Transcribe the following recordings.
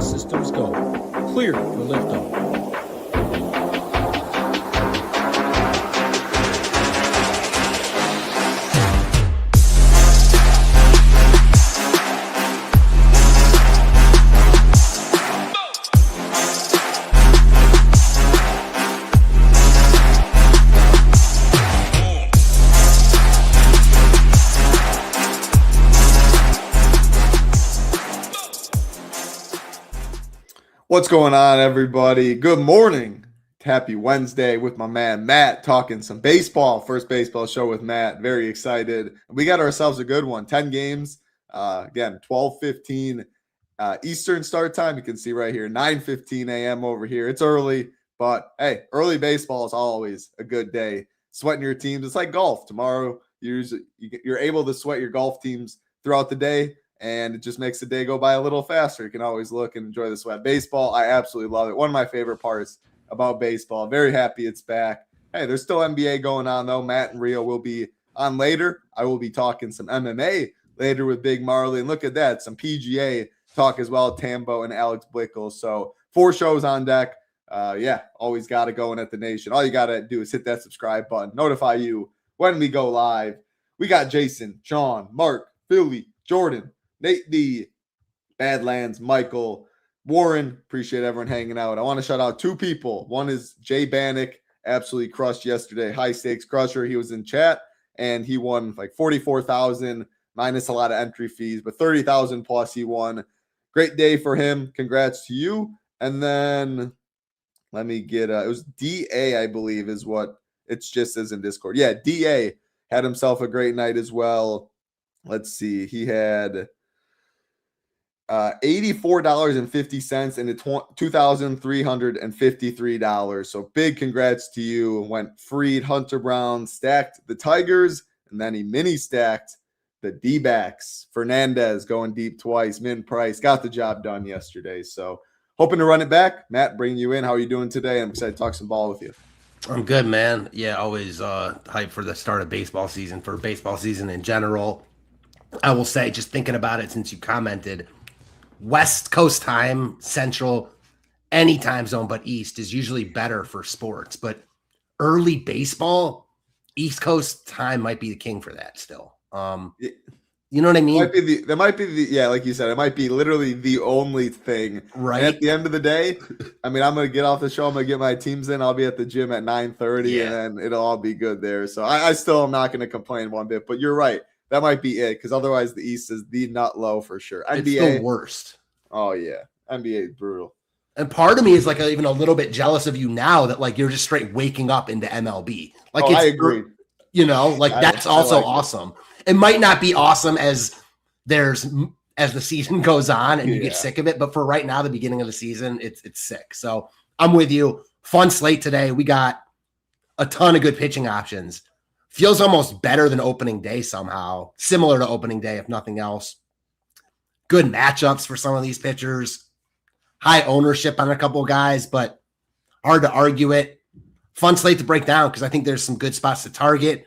systems go. Clear for liftoff. What's going on, everybody? Good morning. Happy Wednesday with my man Matt, talking some baseball. First baseball show with Matt. Very excited. We got ourselves a good one. 10 games. Again, 12:15 Eastern start time. You can see right here, 9:15 a.m. over here. It's early, but hey, early baseball is always a good day. Sweating your teams. It's like golf. Tomorrow, you're able to sweat your golf teams throughout the day, and it just makes the day go by a little faster. You can always look and enjoy the sweat. Baseball, I absolutely love it. One of my favorite parts about baseball. Very happy it's back. Hey, there's still NBA going on, though. Matt and Rio will be on later. I will be talking some MMA later with Big Marley. And look at that, some PGA talk as well, Tambo and Alex Blickel. So 4 shows on deck. Always got to go in at the nation. All you got to do is hit that subscribe button. Notify you when we go live. We got Jason, Sean, Mark, Philly, Jordan, Nate D, Badlands, Michael, Warren. Appreciate everyone hanging out. I want to shout out 2 people. One is Jay Bannock, absolutely crushed yesterday. High stakes crusher. He was in chat and he won like 44,000 minus a lot of entry fees, but 30,000 plus he won. Great day for him. Congrats to you. And then let me get it was DA, I believe, is what it's just as in Discord. Yeah, DA had himself a great night as well. Let's see. He had $84.50 into $2,353. So big congrats to you. Went freed Hunter Brown, stacked the Tigers, and then he mini stacked the D-backs. Fernandez going deep twice. Min Price got the job done yesterday. So hoping to run it back. Matt, bring you in. How are you doing today? I'm excited to talk some ball with you. I'm good, man. Yeah, always hyped for the start of baseball season, for baseball season in general. I will say, just thinking about it since you commented, West Coast time, Central, any time zone but East is usually better for sports. But early baseball, East Coast time might be the king for that still. You know what I mean? Like you said, it might be literally the only thing. Right. And at the end of the day, I mean, I'm going to get off the show. I'm going to get my teams in. I'll be at the gym at 9:30 and then it'll all be good there. So I still am not going to complain one bit, but you're right. That might be it, because otherwise the East is the nut low for sure. NBA, it's the worst. Oh, yeah. NBA is brutal. And part of me is like even a little bit jealous of you now that like you're just straight waking up into MLB. Like I agree. You know, like that's also awesome. It might not be awesome as the season goes on and you get sick of it, but for right now, the beginning of the season, it's sick. So I'm with you. Fun slate today. We got a ton of good pitching options. Feels almost better than opening day somehow. Similar to opening day, if nothing else. Good matchups for some of these pitchers. High ownership on a couple of guys, but hard to argue it. Fun slate to break down because I think there's some good spots to target.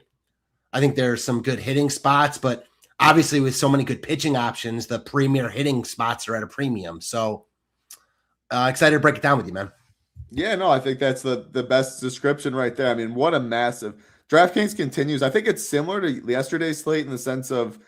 I think there's some good hitting spots, but obviously with so many good pitching options, the premier hitting spots are at a premium. So excited to break it down with you, man. Yeah, no, I think that's the best description right there. I mean, what a massive DraftKings continues. I think it's similar to yesterday's slate in the sense of,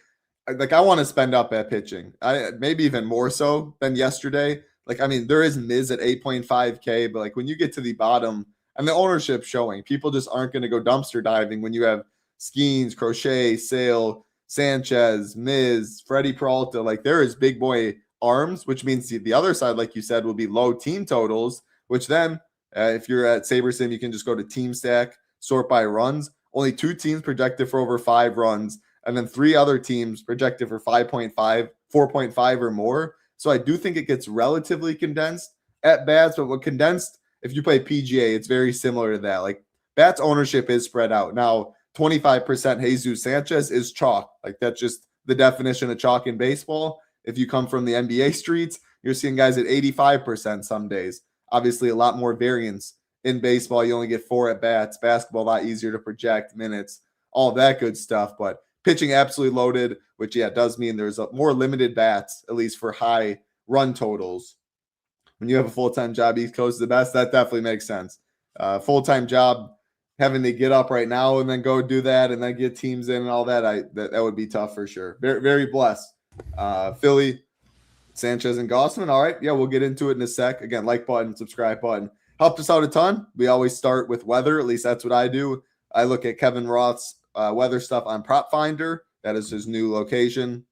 like, I want to spend up at pitching. Maybe even more so than yesterday. Like, I mean, there is Miz at 8.5K, but like when you get to the bottom and the ownership showing, people just aren't going to go dumpster diving when you have Skeens, Crochet, Sale, Sanchez, Miz, Freddie Peralta. Like, there is big boy arms, which means the other side, like you said, will be low team totals, which then if you're at SaberSim, you can just go to Team Stack, sort by runs. Only 2 teams projected for over 5 runs, and then 3 other teams projected for 5.5, 4.5 or more. So I do think it gets relatively condensed at bats, but what condensed, if you play PGA, it's very similar to that. Like, bats ownership is spread out. Now, 25% Jesus Sanchez is chalk. Like, that's just the definition of chalk in baseball. If you come from the NBA streets, you're seeing guys at 85% some days. Obviously, a lot more variance in baseball. You only get 4 at bats. Basketball, a lot easier to project minutes, all that good stuff. But pitching absolutely loaded, which, does mean there's a more limited bats, at least for high run totals. when you have a full-time job, East Coast is the best. That definitely makes sense. Full-time job, having to get up right now and then go do that and then get teams in and all that, that would be tough for sure. Very, very blessed. Philly, Sanchez, and Gossman. All right. Yeah, we'll get into it in a sec. Again, like button, subscribe button. Helped us out a ton. We always start with weather. At least that's what I do. I look at Kevin Roth's weather stuff on Prop Finder. That is his new location.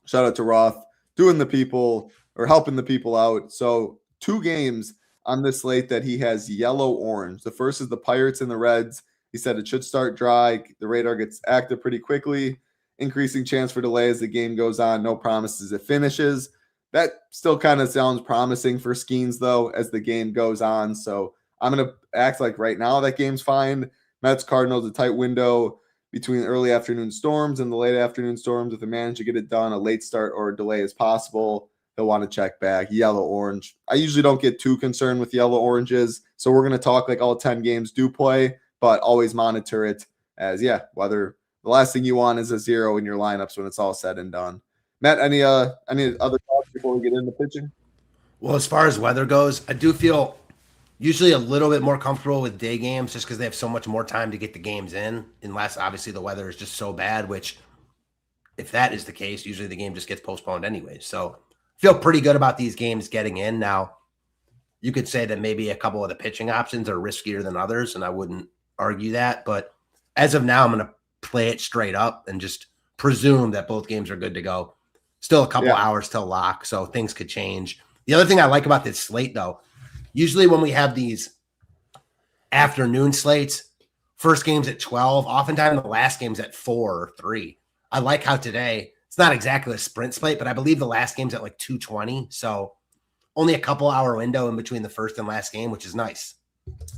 Shout out to Roth, doing the people or helping the people out. So 2 games on this slate that he has yellow-orange. The first is the Pirates and the Reds. He said it should start dry. The radar gets active pretty quickly. Increasing chance for delay as the game goes on. No promises it finishes. That still kind of sounds promising for Skeens, though, as the game goes on. So I'm going to act like right now that game's fine. Mets, Cardinals, a tight window between early afternoon storms and the late afternoon storms. If they manage to get it done, a late start or a delay is possible. They'll want to check back. Yellow, orange. I usually don't get too concerned with yellow, oranges. So we're going to talk like all 10 games do play, but always monitor it as, whether the last thing you want is a 0 in your lineups when it's all said and done. Matt, any other thoughts before we get into pitching? Well, as far as weather goes, I do feel usually a little bit more comfortable with day games just because they have so much more time to get the games in, unless obviously the weather is just so bad, which if that is the case, usually the game just gets postponed anyway. So I feel pretty good about these games getting in. Now, you could say that maybe a couple of the pitching options are riskier than others, and I wouldn't argue that. But as of now, I'm going to play it straight up and just presume that both games are good to go. Still a couple hours till lock, so things could change. The other thing I like about this slate, though, usually when we have these afternoon slates, first game's at 12, oftentimes the last game's at 4 or 3. I like how today, it's not exactly a sprint slate, but I believe the last game's at like 2:20, so only a couple hour window in between the first and last game, which is nice.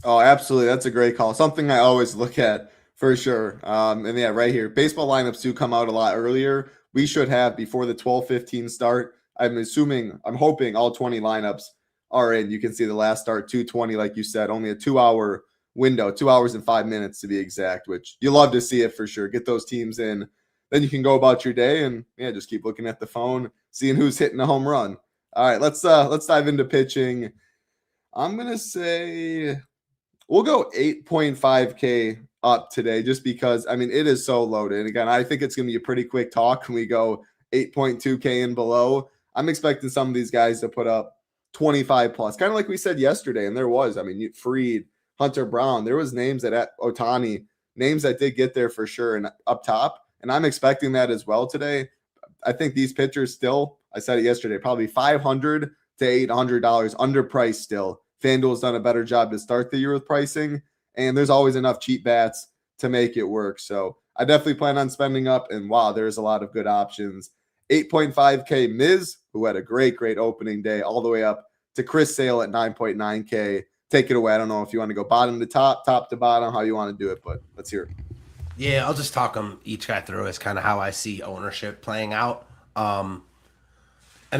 Oh, absolutely. That's a great call. Something I always look at for sure. And right here, baseball lineups do come out a lot earlier. We should have before the 12:15 start. I'm hoping all 20 lineups are in. You can see the last start 2:20, like you said, only a 2-hour window, 2 hours and 5 minutes to be exact, which you love to see it for sure. Get those teams in. Then you can go about your day and just keep looking at the phone, seeing who's hitting a home run. All right, let's dive into pitching. I'm gonna say we'll go 8.5K up today just because, it is so loaded. Again, I think it's going to be a pretty quick talk when we go 8.2K and below. I'm expecting some of these guys to put up 25 plus, kind of like we said yesterday. And there was, Fried, Hunter Brown, there was names at Ohtani, names that did get there for sure and up top. And I'm expecting that as well today. I think these pitchers still, I said it yesterday, probably $500 to $800 underpriced still. FanDuel's done a better job to start the year with pricing, and there's always enough cheap bats to make it work. So I definitely plan on spending up, and wow, there's a lot of good options. 8.5K Miz, who had a great opening day, all the way up to Chris Sale at 9.9K. Take it away. I don't know if you want to go bottom to top, top to bottom, how you want to do it, but let's hear it. Yeah, I'll just talk them each guy through as kind of how I see ownership playing out. And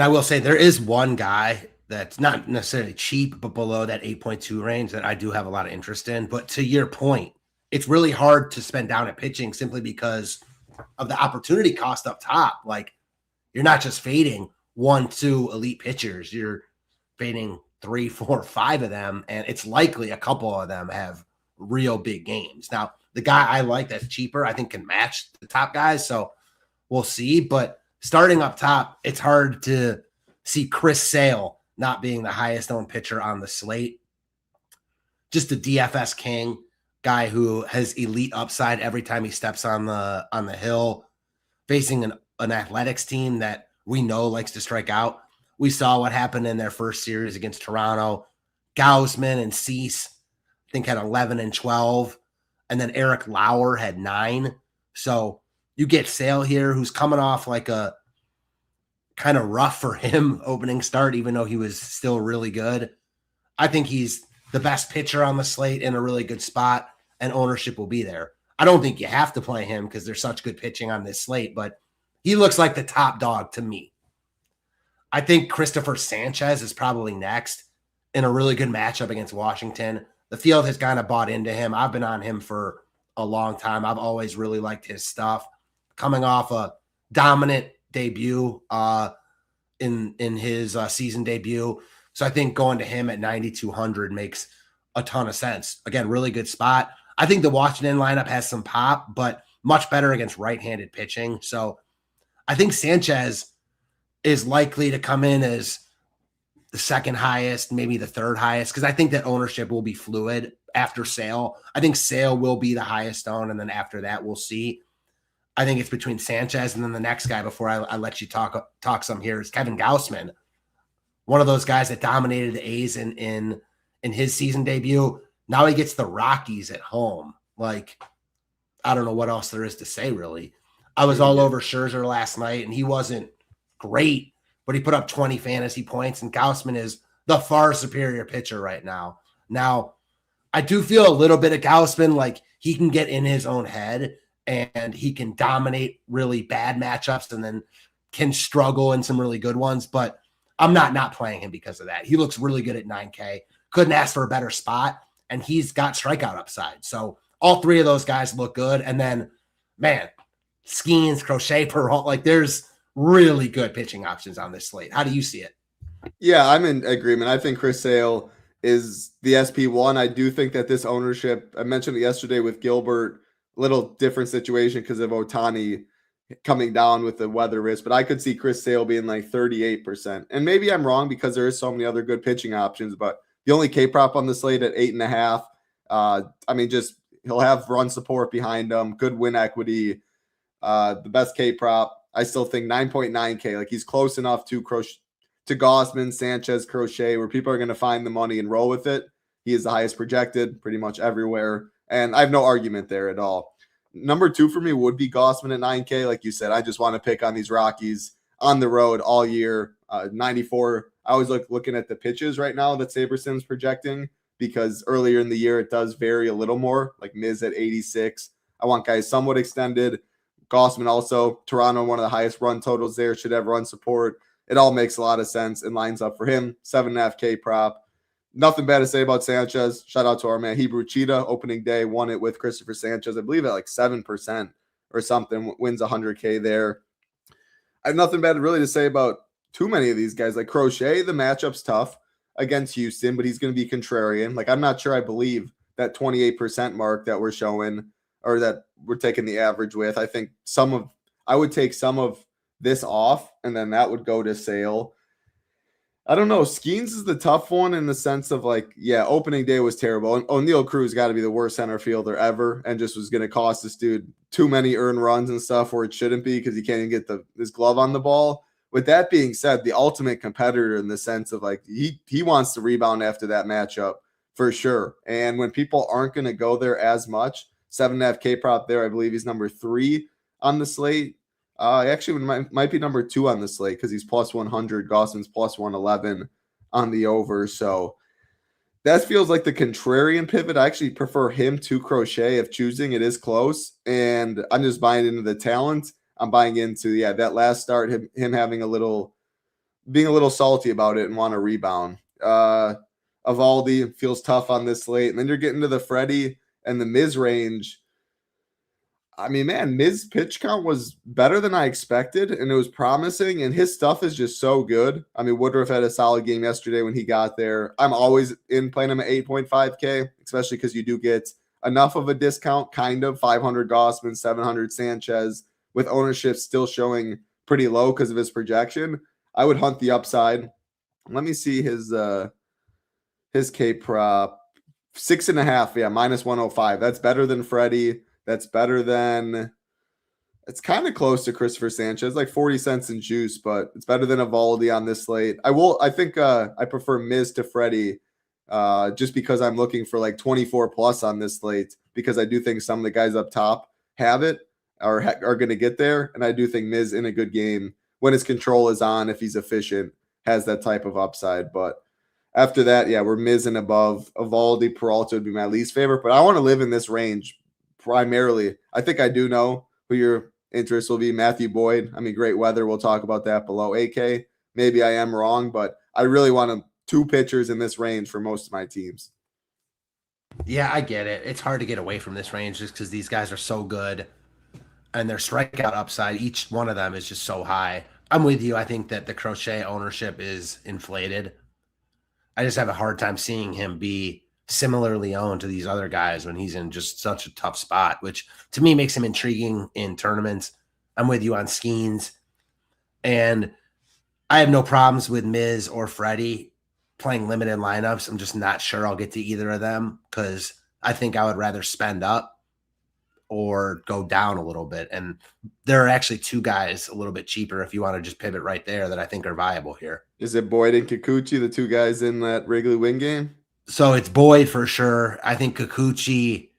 I will say there is one guy that's not necessarily cheap, but below that 8.2 range that I do have a lot of interest in. But to your point, it's really hard to spend down at pitching simply because of the opportunity cost up top. Like, you're not just fading 1-2 elite pitchers. You're fading 3, 4, 5 of them, and it's likely a couple of them have real big games. Now, the guy I like that's cheaper, I think can match the top guys, so we'll see. But starting up top, it's hard to see Chris Sale not being the highest owned pitcher on the slate. Just a DFS king, guy who has elite upside every time he steps on the hill, facing an athletics team that we know likes to strike out. We saw what happened in their first series against Toronto. Gausman and Cease, I think, had 11 and 12. And then Eric Lauer had 9. So you get Sale here, who's coming off like a kind of rough for him opening start, even though he was still really good. I think he's the best pitcher on the slate in a really good spot, and ownership will be there. I don't think you have to play him because there's such good pitching on this slate, but he looks like the top dog to me. I think Christopher Sanchez is probably next in a really good matchup against Washington. The field has kind of bought into him. I've been on him for a long time. I've always really liked his stuff. Coming off a dominant debut in his season debut, So I think going to him at 9,200 makes a ton of sense. Again, really good spot. I think the Washington lineup has some pop, but much better against right-handed pitching. So I think Sanchez is likely to come in as the second highest, maybe the third highest, because I think that ownership will be fluid after Sale. I think Sale will be the highest owned, and then after that, we'll see. I think it's between Sanchez and then the next guy before I let you talk some here is Kevin Gausman, one of those guys that dominated the A's in his season debut. Now he gets the Rockies at home. Like, I don't know what else there is to say, really. I was all over Scherzer last night, and he wasn't great, but he put up 20 fantasy points, and Gausman is the far superior pitcher right now. Now, I do feel a little bit of Gausman, like he can get in his own head, and he can dominate really bad matchups and then can struggle in some really good ones, but I'm not playing him because of that. He looks really good at 9K. Couldn't ask for a better spot, and he's got strikeout upside. So all three of those guys look good. And then, man, Skeens, Crochet, Peralt, like there's really good pitching options on this slate. How do you see it? Yeah, I'm in agreement. I think Chris Sale is the SP1. I do think that this ownership, I mentioned it yesterday with Gilbert, little different situation because of Ohtani coming down with the weather risk, but I could see Chris Sale being like 38%. And maybe I'm wrong because there is so many other good pitching options, but the only K prop on the slate at 8.5. I mean, just he'll have run support behind him, good win equity. The best K prop, I still think 9.9K. Like he's close enough to Gausman, Sanchez, Crochet, where people are going to find the money and roll with it. He is the highest projected pretty much everywhere. And I have no argument there at all. Number 2 for me would be Gausman at 9K. Like you said, I just want to pick on these Rockies on the road all year. 94. I was looking at the pitches right now that SaberSim's projecting because earlier in the year it does vary a little more, like Miz at 86. I want guys somewhat extended. Gausman also, Toronto, one of the highest run totals there, should have run support. It all makes a lot of sense and lines up for him. 7.5K prop. Nothing bad to say about Sanchez. Shout out to our man Hebrew Cheetah. Opening day, won it with Christopher Sanchez. I believe at like 7% or something. Wins 100K there. I have nothing bad really to say about too many of these guys. Like Crochet, the matchup's tough against Houston, but he's going to be contrarian. Like I'm not sure I believe that 28% mark that we're showing or that we're taking the average with. I think I would take some of this off and then that would go to Sale. I don't know. Skeens is the tough one in the sense of like, yeah, opening day was terrible. And O'Neal Cruz got to be the worst center fielder ever and just was going to cost this dude too many earned runs and stuff where it shouldn't be because he can't even get his glove on the ball. With that being said, the ultimate competitor in the sense of like he wants to rebound after that matchup for sure. And when people aren't going to go there as much, 7.5K prop there, I believe he's number 3 on the slate. Actually, might be number 2 on the slate because he's plus 100. Gausman's plus 111 on the over. So that feels like the contrarian pivot. I actually prefer him to Crochet if choosing. It is close. And I'm just buying into the talent. I'm buying into, that last start, him being a little salty about it and want to rebound. Evaldi feels tough on this slate. And then you're getting to the Freddie and the Miz range. I mean, man, Miz pitch count was better than I expected, and it was promising, and his stuff is just so good. I mean, Woodruff had a solid game yesterday when he got there. I'm always in playing him at 8.5K, especially because you do get enough of a discount, kind of, 500 Gausman, 700 Sanchez, with ownership still showing pretty low because of his projection. I would hunt the upside. Let me see his K prop. 6.5, minus 105. That's better than Freddie. That's better than – it's kind of close to Christopher Sanchez, like 40 cents in juice, but it's better than Evaldi on this slate. I think I prefer Miz to Freddie just because I'm looking for like 24 plus on this slate because I do think some of the guys up top have it or are going to get there, and I do think Miz in a good game when his control is on, if he's efficient, has that type of upside. But after that, we're Miz and above. Evaldi, Peralta would be my least favorite, but I want to live in this range. Primarily, I think I do know who your interest will be. Matthew Boyd. I mean, great weather. We'll talk about that below AK. Maybe I am wrong, but I really want 2 pitchers in this range for most of my teams. Yeah, I get it. It's hard to get away from this range just because these guys are so good and their strikeout upside, each one of them is just so high. I'm with you. I think that the Crochet ownership is inflated. I just have a hard time seeing him be similarly owned to these other guys when he's in just such a tough spot, which to me makes him intriguing in tournaments. I'm with you on Skeens. And I have no problems with Miz or Freddie playing limited lineups. I'm just not sure I'll get to either of them because I think I would rather spend up or go down a little bit. And there are actually two guys a little bit cheaper if you want to just pivot right there that I think are viable here. Is it Boyd and Kikuchi, the two guys in that Wrigley win game? So it's Boyd for sure. I think Kikuchi,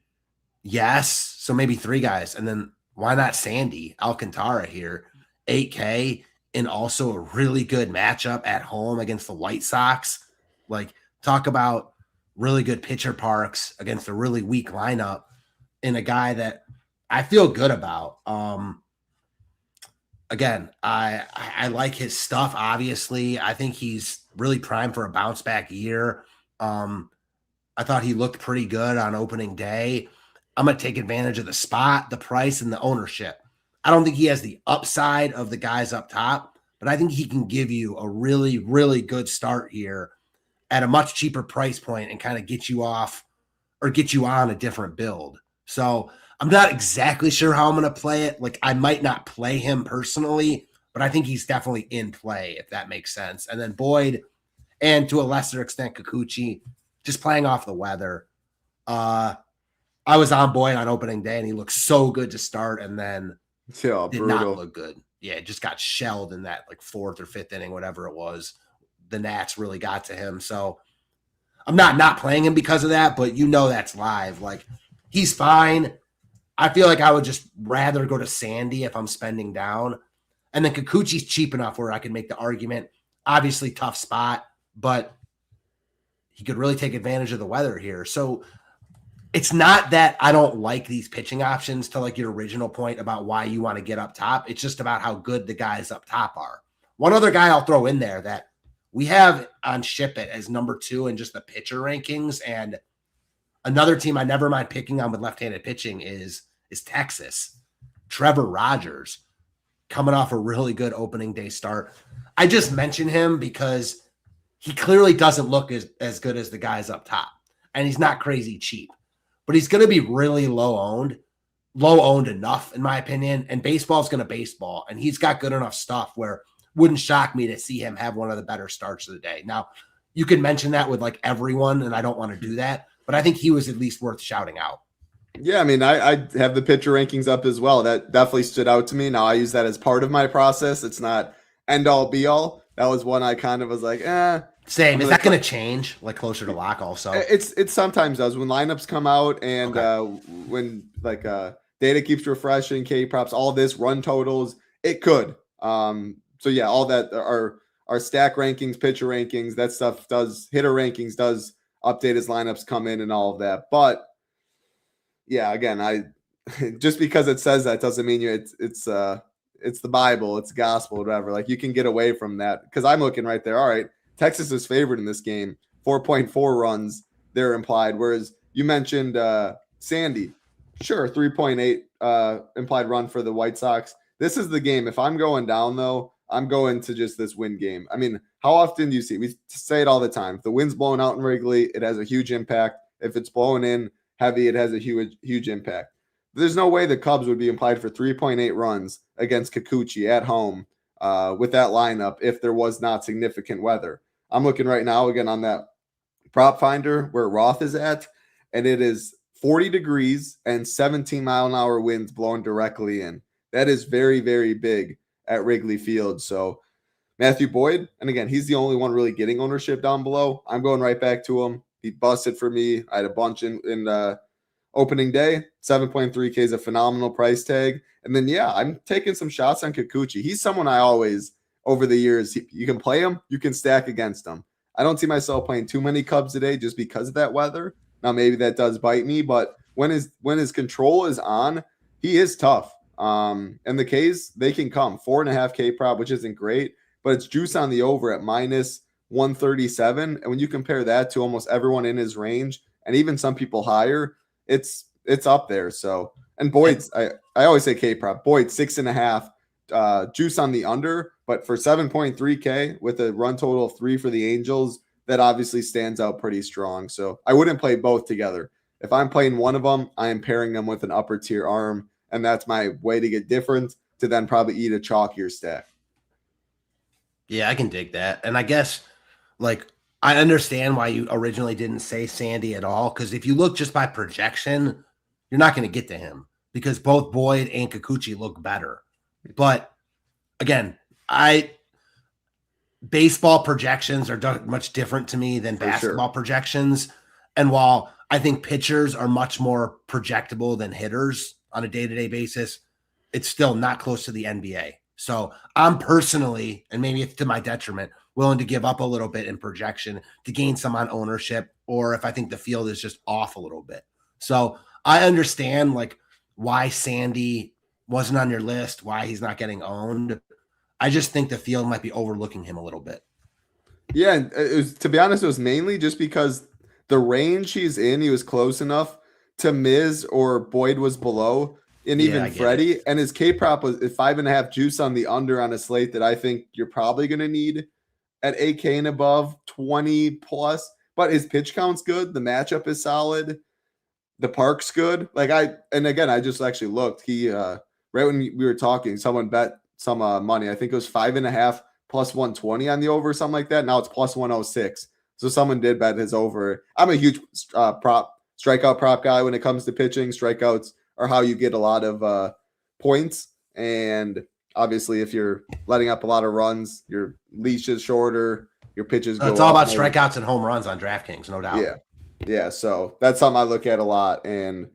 yes. So maybe three guys. And then why not Sandy Alcantara here? 8K and also a really good matchup at home against the White Sox. Like, talk about really good pitcher parks against a really weak lineup and a guy that I feel good about. Again, I like his stuff, obviously. I think he's really primed for a bounce back year. I thought he looked pretty good on opening day. I'm going to take advantage of the spot, the price, and the ownership. I don't think he has the upside of the guys up top, but I think he can give you a really, really good start here at a much cheaper price point and kind of get you off or get you on a different build. So I'm not exactly sure how I'm going to play it. Like, I might not play him personally, but I think he's definitely in play, if that makes sense. And then Boyd, and to a lesser extent, Kikuchi, just playing off the weather. I was on Boyd on opening day, and he looked so good to start, and then did not look good. Yeah, it just got shelled in that like fourth or fifth inning, whatever it was. The Nats really got to him. So I'm not playing him because of that, but that's live. Like, he's fine. I feel like I would just rather go to Sandy if I'm spending down. And then Kikuchi's cheap enough where I can make the argument. Obviously, tough spot, but he could really take advantage of the weather here. So it's not that I don't like these pitching options to like your original point about why you want to get up top. It's just about how good the guys up top are. One other guy I'll throw in there that we have on Ship It as number 2 in just the pitcher rankings. And another team I never mind picking on with left-handed pitching is Texas. Trevor Rogers coming off a really good opening day start. I just mentioned him because he clearly doesn't look as good as the guys up top. And he's not crazy cheap. But he's going to be really low owned enough, in my opinion. And baseball's going to baseball. And he's got good enough stuff where wouldn't shock me to see him have one of the better starts of the day. Now, you can mention that with like everyone, and I don't want to do that. But I think he was at least worth shouting out. Yeah, I mean, I have the pitcher rankings up as well. That definitely stood out to me. Now, I use that as part of my process. It's not end-all, be-all. That was one I kind of was like, Same. Is that going to change like closer to lock also? It sometimes does. When lineups come out and when like data keeps refreshing, K props, all this, run totals, it could. So yeah, all that our stack rankings, pitcher rankings, that stuff does, hitter rankings does update as lineups come in and all of that. But yeah, again, I just because it says that doesn't mean it's the Bible, it's gospel, whatever. Like, you can get away from that because I'm looking right there. All right, Texas is favored in this game, 4.4 runs they're implied. Whereas you mentioned Sandy, sure, 3.8 implied run for the White Sox. This is the game. If I'm going down though, I'm going to just this win game. I mean, how often do you see? We say it all the time. If the wind's blowing out in Wrigley, it has a huge impact. If it's blowing in heavy, it has a huge impact. There's no way the Cubs would be implied for 3.8 runs against Kikuchi at home with that lineup if there was not significant weather. I'm looking right now again on that prop finder where Roth is at, and it is 40 degrees and 17-mile-an-hour winds blowing directly in. That is very, very big at Wrigley Field. So Matthew Boyd, and again, he's the only one really getting ownership down below. I'm going right back to him. He busted for me. I had a bunch in opening day. 7.3K is a phenomenal price tag. And then, yeah, I'm taking some shots on Kikuchi. He's someone I always, over the years, you can play him, you can stack against him. I don't see myself playing too many Cubs today just because of that weather. Now, maybe that does bite me, but when his control is on, he is tough. And the K's, they can come. 4.5K prop, which isn't great, but it's juice on the over at minus 137. And when you compare that to almost everyone in his range, and even some people higher, it's up there. So, and Boyd's, I always say K prop. Boyd 6.5, juice on the under, but for 7.3K with a run total of 3 for the Angels, that obviously stands out pretty strong. So I wouldn't play both together. If I'm playing one of them, I am pairing them with an upper tier arm, and that's my way to get different to then probably eat a chalkier stack. Yeah, I can dig that. And I guess, like, I understand why you originally didn't say Sandy at all, because if you look just by projection, you're not going to get to him because both Boyd and Kikuchi look better. But again, baseball projections are much different to me than basketball projections. And while I think pitchers are much more projectable than hitters on a day-to-day basis, it's still not close to the NBA. So I'm personally, and maybe it's to my detriment, willing to give up a little bit in projection to gain some on ownership, or if I think the field is just off a little bit. So I understand like why Sandy wasn't on your list, why he's not getting owned. I just think the field might be overlooking him a little bit. Yeah, and to be honest, it was mainly just because the range he's in, he was close enough to Miz or Boyd was below, and even Freddie. And his K prop was 5.5 juice on the under on a slate that I think you're probably going to need at 8K and above, 20 plus. But his pitch count's good. The matchup is solid. The park's good. And again, I just actually looked. He right when we were talking, someone bet some money. I think it was 5.5 plus 120 on the over, or something like that. Now it's plus 106. So someone did bet his over. I'm a huge strikeout prop guy when it comes to pitching. Strikeouts are how you get a lot of points. And obviously, if you're letting up a lot of runs, your leash is shorter, your pitches go up. It's all about strikeouts and home runs on DraftKings, no doubt. Yeah. So that's something I look at a lot. And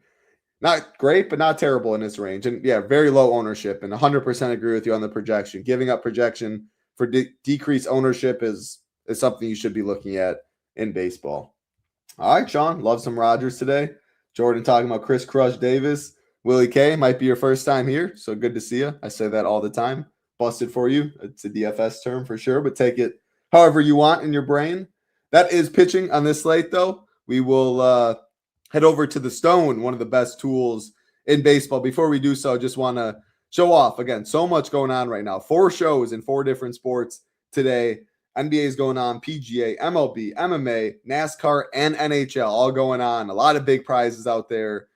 not great, but not terrible in this range. And yeah, very low ownership. And 100% agree with you on the projection. Giving up projection for decreased ownership is something you should be looking at in baseball. All right, Sean, love some Rogers today. Jordan talking about Chris Crush Davis. Willie K, might be your first time here, so good to see you. I say that all the time. Busted for you. It's a DFS term for sure, but take it however you want in your brain. That is pitching on this slate, though. We will head over to the Stone, one of the best tools in baseball. Before we do so, I just want to show off. Again, so much going on right now. 4 shows in 4 different sports today. NBA is going on, PGA, MLB, MMA, NASCAR, and NHL all going on. A lot of big prizes out there.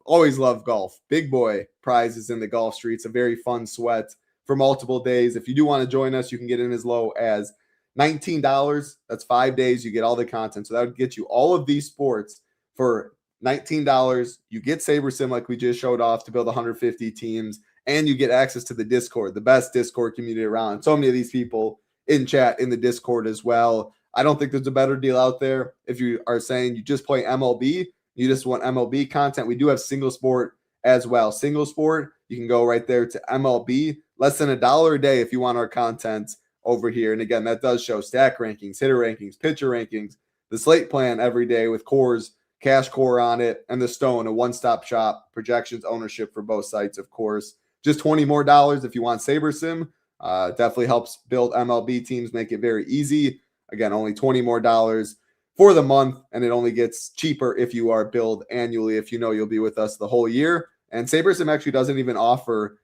Always love golf. Big boy prizes in the golf streets. A very fun sweat for multiple days. If you do want to join us, you can get in as low as $19. That's 5 days. You get all the content. So that would get you all of these sports for $19. You get SaberSim like we just showed off to build 150 teams, and you get access to the Discord, the best Discord community around. So many of these people in chat in the Discord as well. I don't think there's a better deal out there. If you are saying you just play MLB, you just want MLB content, we do have single sport as well. Single sport, you can go right there to MLB. Less than $1 a day if you want our content over here. And again, that does show stack rankings, hitter rankings, pitcher rankings, the slate plan every day with cores, cash core on it, and the Stone, a one-stop shop, projections, ownership for both sites, of course. Just $20 more if you want SaberSim. Definitely helps build MLB teams, make it very easy. Again, only $20 more for the month, and it only gets cheaper if you are billed annually, if you know you'll be with us the whole year. And SaberSim actually doesn't even offer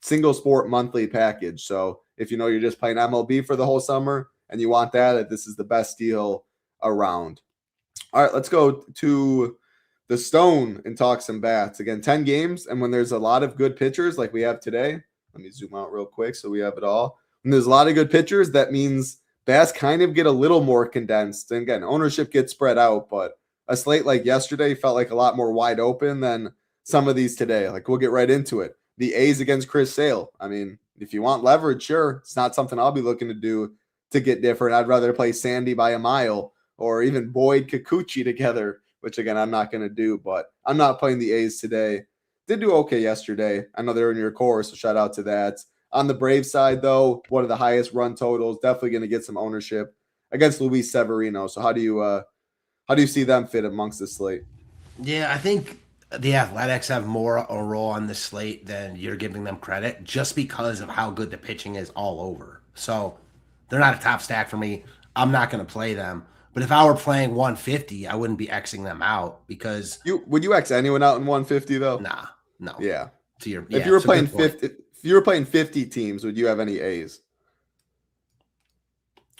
single sport monthly package. So if you know you're just playing MLB for the whole summer and you want that, this is the best deal around. All right, let's go to the Stone and talk some bats. Again, 10 games, and when there's a lot of good pitchers like we have today, let me zoom out real quick so we have it all. When there's a lot of good pitchers, that means bats kind of get a little more condensed. And again, ownership gets spread out, but a slate like yesterday felt like a lot more wide open than some of these today. Like, we'll get right into it. The A's against Chris Sale. I mean, if you want leverage, sure. It's not something I'll be looking to do to get different. I'd rather play Sandy by a mile or even Boyd Kikuchi together, which again, I'm not going to do, but I'm not playing the A's today. Did do okay yesterday. I know they're in your core, so shout out to that. On the Braves side, though, one of the highest run totals, definitely going to get some ownership against Luis Severino. So how do you see them fit amongst the slate? Yeah, I think the Athletics have more a role on the slate than you're giving them credit, just because of how good the pitching is all over. So they're not a top stack for me. I'm not going to play them. But if I were playing 150, I wouldn't be Xing them out because would you X anyone out in 150 though? Nah, no. Yeah. If you were playing 50, if you were playing 50 teams, would you have any A's?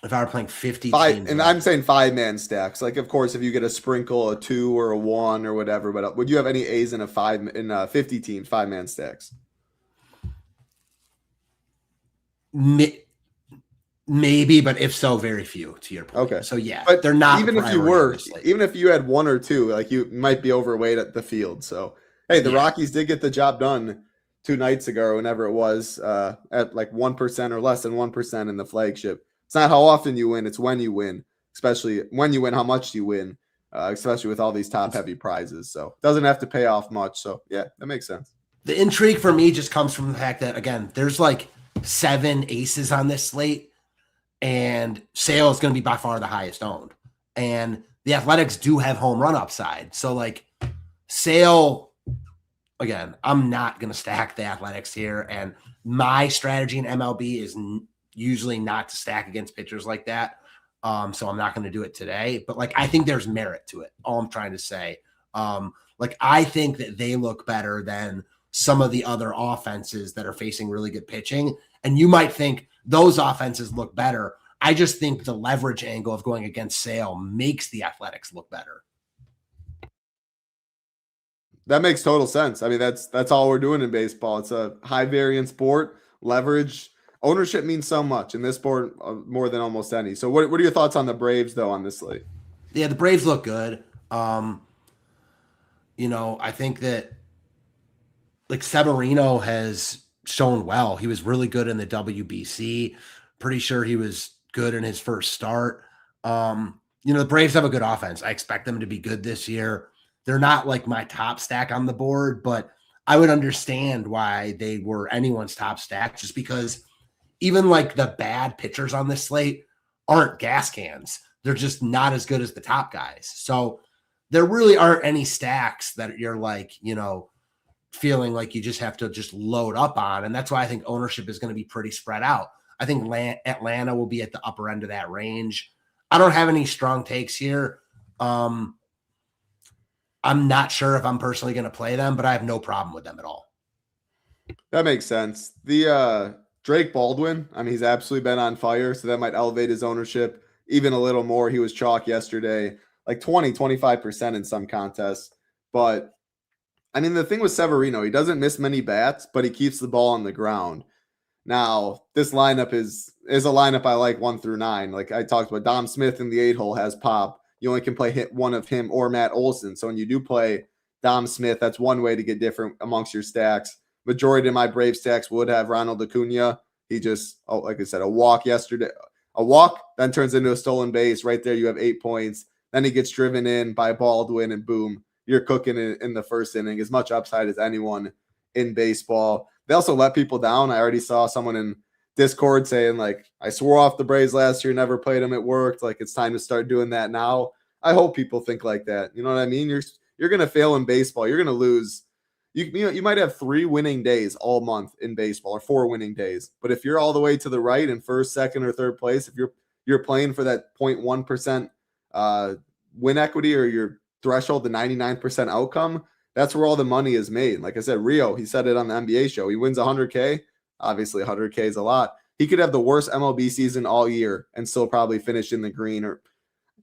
If I were playing 50 teams, and I'm saying 5-man stacks. Like, of course, if you get a sprinkle, a 2 or a 1 or whatever, but would you have any A's in 50 teams, 5-man stacks? Maybe, but if so, very few, to your point. Okay. So yeah, but they're not. Even if you had 1 or 2, like you might be overweight at the field. So hey, the Rockies did get the job done 2 nights ago, or whenever it was, at like 1% or less than 1% in the flagship. It's not how often you win; it's when you win. Especially when you win, how much you win. Especially with all these top-heavy prizes. So it doesn't have to pay off much. So yeah, that makes sense. The intrigue for me just comes from the fact that, again, there's like 7 aces on this slate, and Sale is going to be by far the highest owned. And the Athletics do have home run upside. So like Sale, again, I'm not going to stack the Athletics here. And my strategy in MLB is usually not to stack against pitchers like that. So I'm not going to do it today, but like, I think there's merit to it. All I'm trying to say, like, I think that they look better than some of the other offenses that are facing really good pitching. And you might think those offenses look better. I just think the leverage angle of going against Sale makes the Athletics look better. That makes total sense. I mean, that's all we're doing in baseball. It's a high variance sport. Leverage, ownership means so much in this sport, more than almost any. So what are your thoughts on the Braves though on this slate? Yeah, the Braves look good. You know, I think that like Severino has shown well. He was really good in the WBC. Pretty sure he was good in his first start. You know, the Braves have a good offense. I expect them to be good this year. They're not like my top stack on the board, but I would understand why they were anyone's top stack, just because even like the bad pitchers on this slate aren't gas cans. They're just not as good as the top guys. So there really aren't any stacks that you're like, you know, feeling like you just have to just load up on. And that's why I think ownership is going to be pretty spread out. I think Atlanta will be at the upper end of that range. I don't have any strong takes here. I'm not sure if I'm personally going to play them, but I have no problem with them at all. That makes sense. The Drake Baldwin, I mean, he's absolutely been on fire, so that might elevate his ownership even a little more. He was chalk yesterday, like 25% in some contests. But I mean, the thing with Severino, he doesn't miss many bats, but he keeps the ball on the ground. Now, this lineup is a lineup I like 1 through 9. Like I talked about, Dom Smith in the 8-hole has pop. You only can play one of him or Matt Olson. So when you do play Dom Smith, that's one way to get different amongst your stacks. Majority of my Brave stacks would have Ronald Acuna. He just, like I said, a walk yesterday. A walk then turns into a stolen base. Right there, you have 8 points. Then he gets driven in by Baldwin, and boom, you're cooking it in the first inning. As much upside as anyone in baseball. They also let people down. I already saw someone in Discord saying, like, I swore off the Braves last year, never played them. It worked. Like, it's time to start doing that now. I hope people think like that. You know what I mean? You're going to fail in baseball. You're going to lose. You might have 3 winning days all month in baseball, or 4 winning days. But if you're all the way to the right in first, second, or third place, if you're playing for that 0.1% win equity, or your threshold, the 99% outcome, that's where all the money is made. Like I said, Rio, he said it on the NBA show. He wins 100K. Obviously, 100K is a lot. He could have the worst MLB season all year and still probably finish in the green, or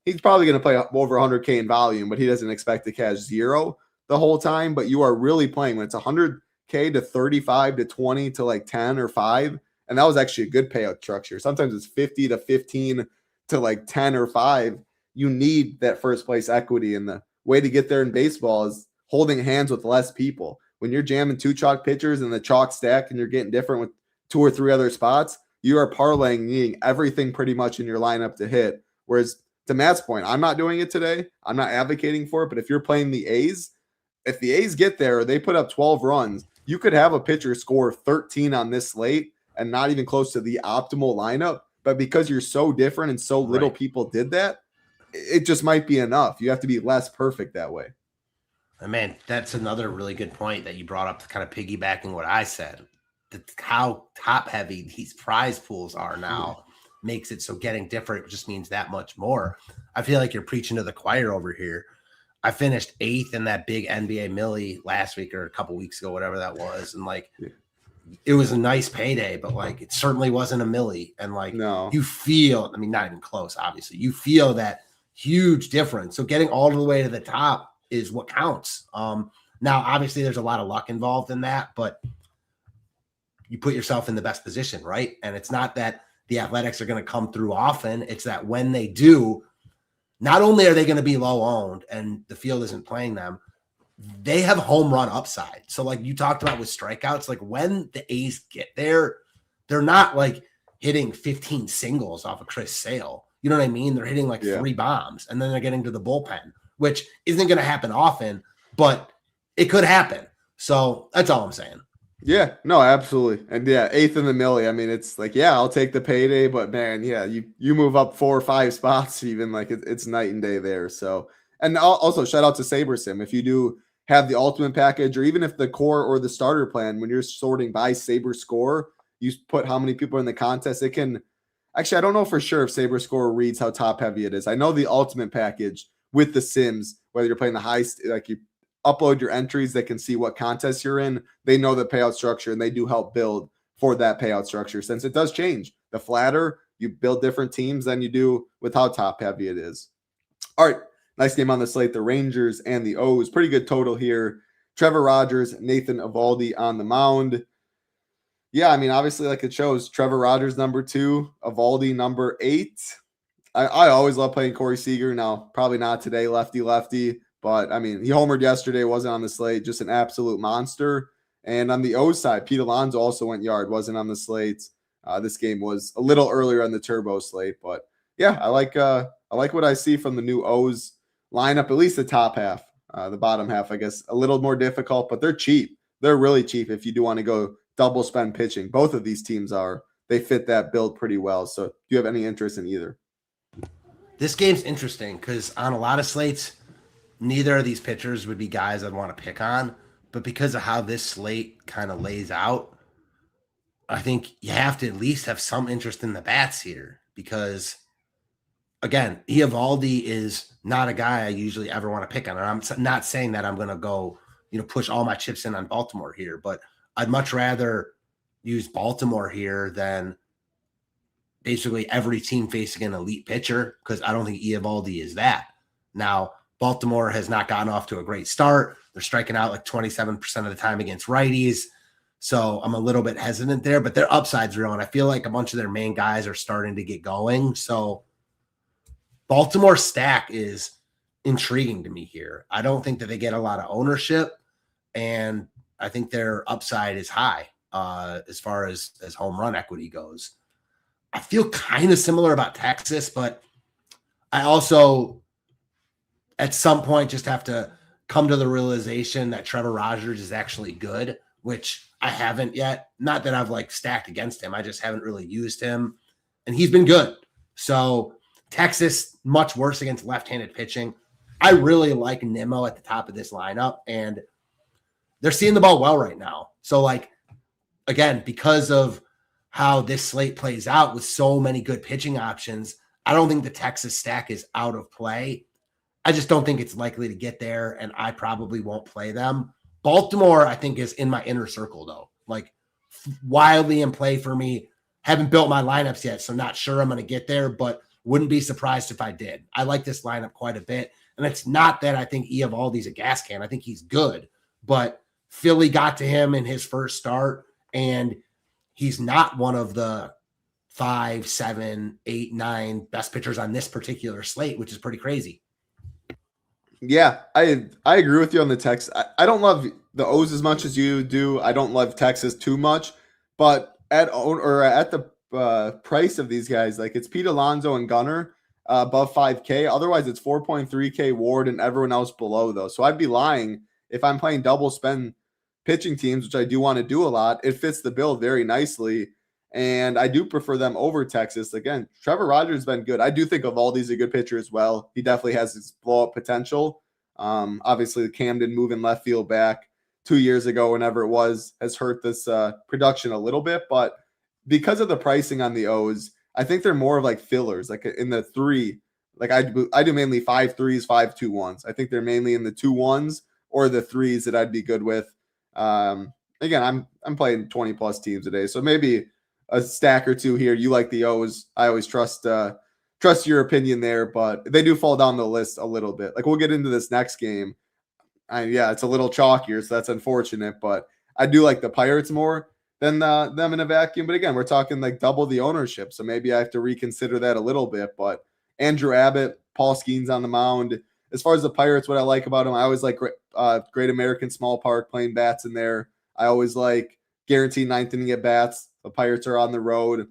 he's probably going to play over 100K in volume, but he doesn't expect to cash 0 the whole time. But you are really playing when it's 100K to 35 to 20 to like 10 or 5. And that was actually a good payout structure. Sometimes it's 50 to 15 to like 10 or 5. You need that first place equity. And the way to get there in baseball is holding hands with less people. When you're jamming 2 chalk pitchers in the chalk stack and you're getting different with 2 or 3 other spots, you are parlaying, needing everything pretty much in your lineup to hit. Whereas to Matt's point, I'm not doing it today. I'm not advocating for it. But if you're playing the A's, if the A's get there or they put up 12 runs, you could have a pitcher score 13 on this slate and not even close to the optimal lineup. But because you're so different and so little people did that, it just might be enough. You have to be less perfect that way. Man, that's another really good point that you brought up, kind of piggybacking what I said. How top heavy these prize pools are now makes it so getting different just means that much more. I feel like you're preaching to the choir over here. I finished 8th in that big NBA Millie last week or a couple weeks ago, whatever that was. And like, it was a nice payday, but like it certainly wasn't a milli. And like No. you feel, I mean, not even close, obviously. You feel that huge difference. So getting all the way to the top is what counts. Now, obviously, there's a lot of luck involved in that, but you put yourself in the best position, right? And it's not that the Athletics are going to come through often. It's that when they do, not only are they going to be low owned and the field isn't playing them, they have home run upside. So like you talked about with strikeouts, like when the A's get there, they're not like hitting 15 singles off of Chris Sale. You know what I mean? They're hitting like 3 bombs and then they're getting to the bullpen, which isn't going to happen often, but it could happen. So that's all I'm saying. Yeah, no, absolutely. And yeah, 8th in the milli. I mean, it's like, yeah, I'll take the payday, but man, yeah, you move up 4 or 5 spots, even like it's night and day there. So, and also shout out to SaberSim. If you do have the ultimate package, or even if the core or the starter plan, when you're sorting by Saber score, you put how many people are in the contest. It can actually, I don't know for sure if Saber score reads how top heavy it is. I know the ultimate package with the Sims, whether you're playing the high, like you upload your entries, they can see what contest you're in. They know the payout structure and they do help build for that payout structure, since it does change. The flatter, you build different teams than you do with how top heavy it is. All right, nice game on the slate. The Rangers and the O's. Pretty good total here. Trevor Rogers, Nathan Eovaldi on the mound. Yeah, I mean, obviously, like it shows, Trevor Rogers number 2, Eovaldi number 8. I always love playing Corey Seager. Now, probably not today, lefty. But, I mean, he homered yesterday, wasn't on the slate, just an absolute monster. And on the O's side, Pete Alonso also went yard, wasn't on the slate. This game was a little earlier on the turbo slate. But, yeah, I like what I see from the new O's lineup, at least the top half. The bottom half, I guess, a little more difficult, but they're cheap. They're really cheap if you do want to go double spend pitching. Both of these teams are. They fit that build pretty well. So do you have any interest in either? This game's interesting because on a lot of slates, neither of these pitchers would be guys I'd want to pick on, but because of how this slate kind of lays out, I think you have to at least have some interest in the bats here because, again, Eovaldi is not a guy I usually ever want to pick on. And I'm not saying that I'm going to go, push all my chips in on Baltimore here, but I'd much rather use Baltimore here than basically every team facing an elite pitcher because I don't think Eovaldi is that. Now, Baltimore has not gotten off to a great start. They're striking out like 27% of the time against righties. So I'm a little bit hesitant there, but their upside's real. And I feel like a bunch of their main guys are starting to get going. So Baltimore stack is intriguing to me here. I don't think that they get a lot of ownership, and I think their upside is high as far as home run equity goes. I feel kind of similar about Texas, but I also at some point just have to come to the realization that Trevor Rogers is actually good, which I haven't yet. Not that I've like stacked against him. I just haven't really used him, and he's been good. So Texas, much worse against left-handed pitching. I really like Nimmo at the top of this lineup, and they're seeing the ball well right now. So like, again, because of how this slate plays out with so many good pitching options, I don't think the Texas stack is out of play. I just don't think it's likely to get there, and I probably won't play them. Baltimore, I think, is in my inner circle, though. Like, wildly in play for me. Haven't built my lineups yet, so not sure I'm going to get there, but wouldn't be surprised if I did. I like this lineup quite a bit, and it's not that I think Eovaldi's a gas can. I think he's good, but Philly got to him in his first start, and he's not one of the 5, 7, 8, 9 best pitchers on this particular slate, which is pretty crazy. Yeah, I agree with you on the Texas. I don't love the O's as much as you do. I don't love Texas too much, but at the price of these guys, like it's Pete Alonso and Gunnar above 5K. Otherwise, it's 4.3K Ward and everyone else below those. So I'd be lying if I'm playing double spend pitching teams, which I do want to do a lot. It fits the bill very nicely, and I do prefer them over Texas. Again, Trevor Rogers has been good. I do think Eovaldi's a good pitcher as well. He definitely has his blow-up potential. Obviously, the Camden moving left field back 2 years ago, whenever it was, has hurt this production a little bit. But because of the pricing on the O's, I think they're more of like fillers, like in the 3. Like I do mainly 5 3s, 5 2 1s. I think they're mainly in the 2 1s or the 3s that I'd be good with. And again, I'm playing 20 plus teams today, so maybe a stack or two here. You like the O's. I always trust your opinion there, but they do fall down the list a little bit. Like we'll get into this next game. It's a little chalkier, so that's unfortunate, but I do like the Pirates more than them in a vacuum. But again, we're talking like double the ownership, so maybe I have to reconsider that a little bit. But Andrew Abbott, Paul Skeens on the mound. As far as the Pirates, what I like about them, I always like Great American Small Park playing bats in there. I always like guaranteed ninth inning at bats. The Pirates are on the road.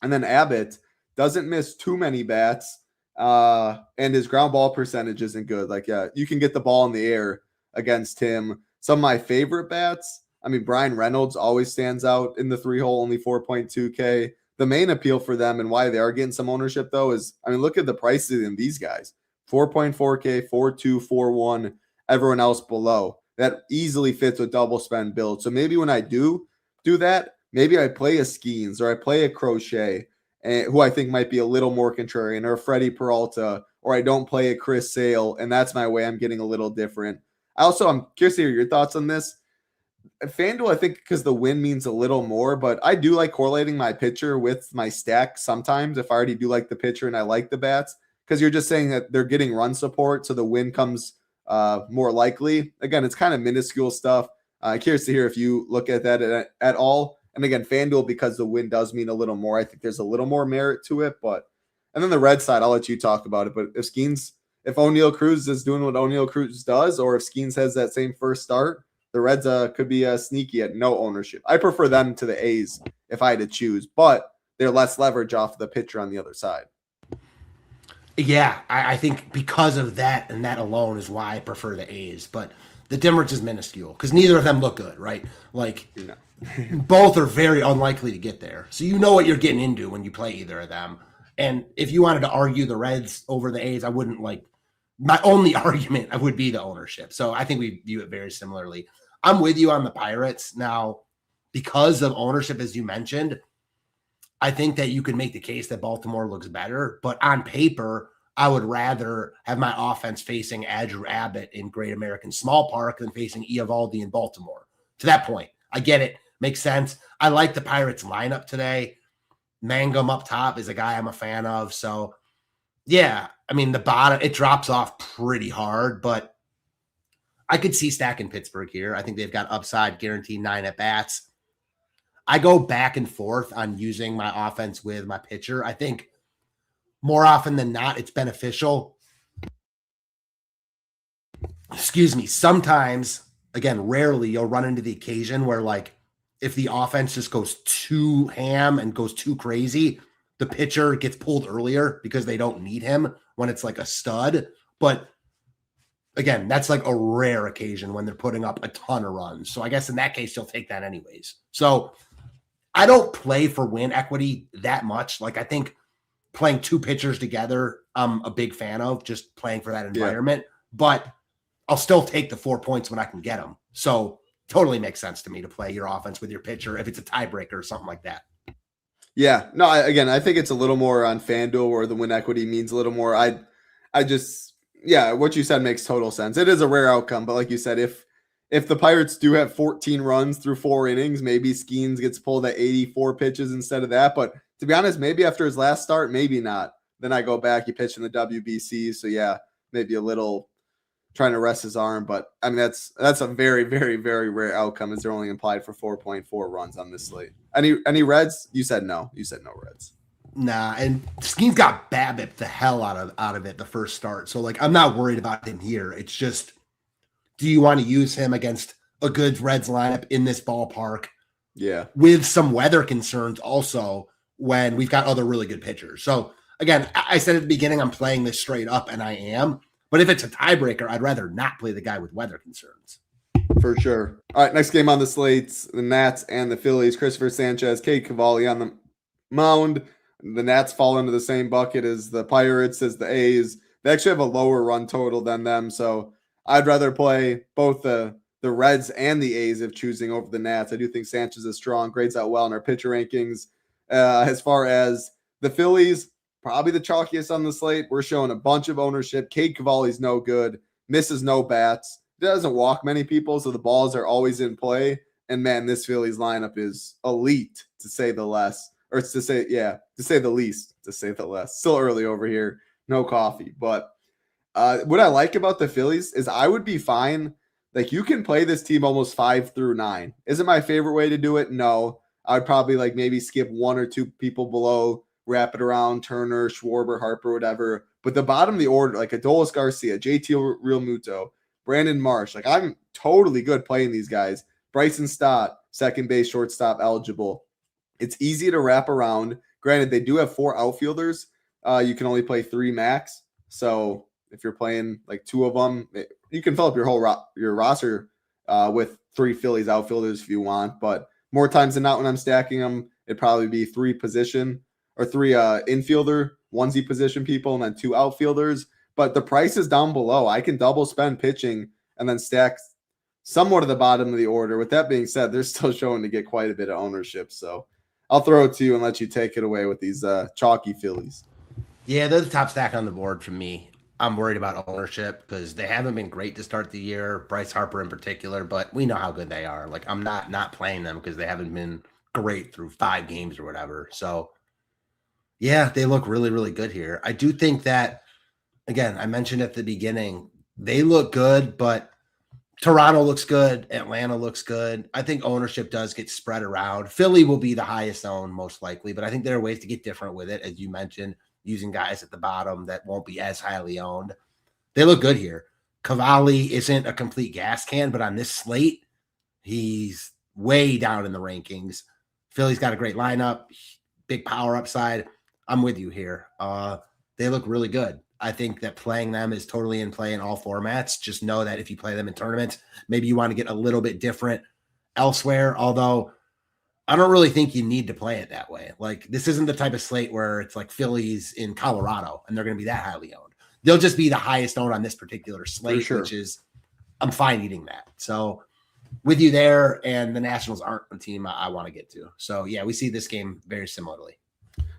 And then Abbott doesn't miss too many bats, and his ground ball percentage isn't good. Like, you can get the ball in the air against him. Some of my favorite bats, I mean, Brian Reynolds always stands out in the 3-hole, only 4.2K. The main appeal for them and why they are getting some ownership, though, is, I mean, look at the prices in these guys. 4.4K, 4.2, 4.1, everyone else below. That easily fits a double spend build. So maybe when I do that, maybe I play a Skeens or I play a Crochet, who I think might be a little more contrarian, or a Freddie Peralta, or I don't play a Chris Sale, and that's my way I'm getting a little different. I'm curious to hear your thoughts on this. FanDuel, I think because the win means a little more, but I do like correlating my pitcher with my stack sometimes if I already do like the pitcher and I like the bats, because you're just saying that they're getting run support, so the win comes more likely. Again, it's kind of minuscule stuff. Curious to hear if you look at that at all. And again, FanDuel, because the win does mean a little more, I think there's a little more merit to it. And then the red side, I'll let you talk about it. But if O'Neal Cruz is doing what O'Neal Cruz does, or if Skeens has that same first start, the Reds could be sneaky at no ownership. I prefer them to the A's if I had to choose, but they're less leverage off the pitcher on the other side. Yeah, I think because of that and that alone is why I prefer the A's. But the difference is minuscule because neither of them look good, right? Like, no. Both are very unlikely to get there. So you know what you're getting into when you play either of them. And if you wanted to argue the Reds over the A's, I wouldn't like – my only argument would be the ownership. So I think we view it very similarly. I'm with you on the Pirates. Now, because of ownership, as you mentioned, I think that you could make the case that Baltimore looks better. But on paper, I would rather have my offense facing Andrew Abbott in Great American Small Park than facing Eovaldi in Baltimore. To that point, I get it. Makes sense. I like the Pirates lineup today. Mangum up top is a guy I'm a fan of. So, yeah, I mean, the bottom, it drops off pretty hard, but I could see stacking Pittsburgh here. I think they've got upside, guaranteed 9 at-bats. I go back and forth on using my offense with my pitcher. I think more often than not, it's beneficial. Excuse me. Sometimes, again, rarely, you'll run into the occasion where, like, if the offense just goes too ham and goes too crazy, the pitcher gets pulled earlier because they don't need him when it's like a stud. But again, that's like a rare occasion when they're putting up a ton of runs. So I guess in that case, you'll take that anyways. So I don't play for win equity that much. Like, I think playing two pitchers together, I'm a big fan of just playing for that environment, but I'll still take the 4 points when I can get them. So totally makes sense to me to play your offense with your pitcher if it's a tiebreaker or something like that. Yeah, no, I think it's a little more on FanDuel where the win equity means a little more. What you said makes total sense. It is a rare outcome, but like you said, if the Pirates do have 14 runs through 4 innings, maybe Skeens gets pulled at 84 pitches instead of that. But to be honest, maybe after his last start, maybe not. Then I go back, he pitched in the WBC. So yeah, maybe a little trying to rest his arm. But I mean, that's a very, very, very rare outcome as they're only implied for 4.4 runs on this slate. Any Reds? You said no. You said no Reds. Nah, and Skeens got BABIP the hell out of it the first start. So, like, I'm not worried about him here. It's just, do you want to use him against a good Reds lineup in this ballpark? Yeah. With some weather concerns also when we've got other really good pitchers. So, again, I said at the beginning I'm playing this straight up, and I am. But if it's a tiebreaker, I'd rather not play the guy with weather concerns. For sure. All right, next game on the slates, the Nats and the Phillies. Christopher Sanchez, Cade Cavalli on the mound. The Nats fall into the same bucket as the Pirates, as the A's. They actually have a lower run total than them, so I'd rather play both the Reds and the A's if choosing over the Nats. I do think Sanchez is strong, grades out well in our pitcher rankings. As far as the Phillies, probably the chalkiest on the slate. We're showing a bunch of ownership. Cade Cavalli's no good, misses no bats, doesn't walk many people, so the balls are always in play. And man, this Phillies lineup is elite to say the less, or to say the least, to say the less. Still early over here, no coffee. But what I like about the Phillies is I would be fine. Like, you can play this team almost 5 through 9. Is it my favorite way to do it? No. I would probably like maybe skip 1 or 2 people below, wrap it around Turner, Schwarber, Harper, whatever. But the bottom of the order, like Adolis Garcia, JT Realmuto, Brandon Marsh, like I'm totally good playing these guys. Bryson Stott, second base, shortstop eligible. It's easy to wrap around. Granted, they do have 4 outfielders. You can only play 3 max. So if you're playing like 2 of them, you can fill up your whole your roster with 3 Phillies outfielders if you want. But more times than not, when I'm stacking them, it'd probably be 3 position or 3 infielder, onesie position people, and then 2 outfielders. But the price is down below. I can double spend pitching and then stack somewhat at the bottom of the order. With that being said, they're still showing to get quite a bit of ownership. So I'll throw it to you and let you take it away with these chalky Phillies. Yeah, they're the top stack on the board for me. I'm worried about ownership because they haven't been great to start the year, Bryce Harper in particular, but we know how good they are. Like, I'm not playing them because they haven't been great through 5 games or whatever. So, yeah, they look really, really good here. I do think that, again, I mentioned at the beginning, they look good, but Toronto looks good. Atlanta looks good. I think ownership does get spread around. Philly will be the highest owned most likely, but I think there are ways to get different with it, as you mentioned, using guys at the bottom that won't be as highly owned. They look good here. Cavalli isn't a complete gas can, but on this slate, he's way down in the rankings. Philly's got a great lineup, big power upside. I'm with you here. They look really good. I think that playing them is totally in play in all formats. Just know that if you play them in tournaments, maybe you want to get a little bit different elsewhere, although I don't really think you need to play it that way. Like, this isn't the type of slate where it's like Phillies in Colorado and they're going to be that highly owned. They'll just be the highest owned on this particular slate, which is, I'm fine eating that. So with you there, and the Nationals aren't a team I want to get to. So yeah, we see this game very similarly.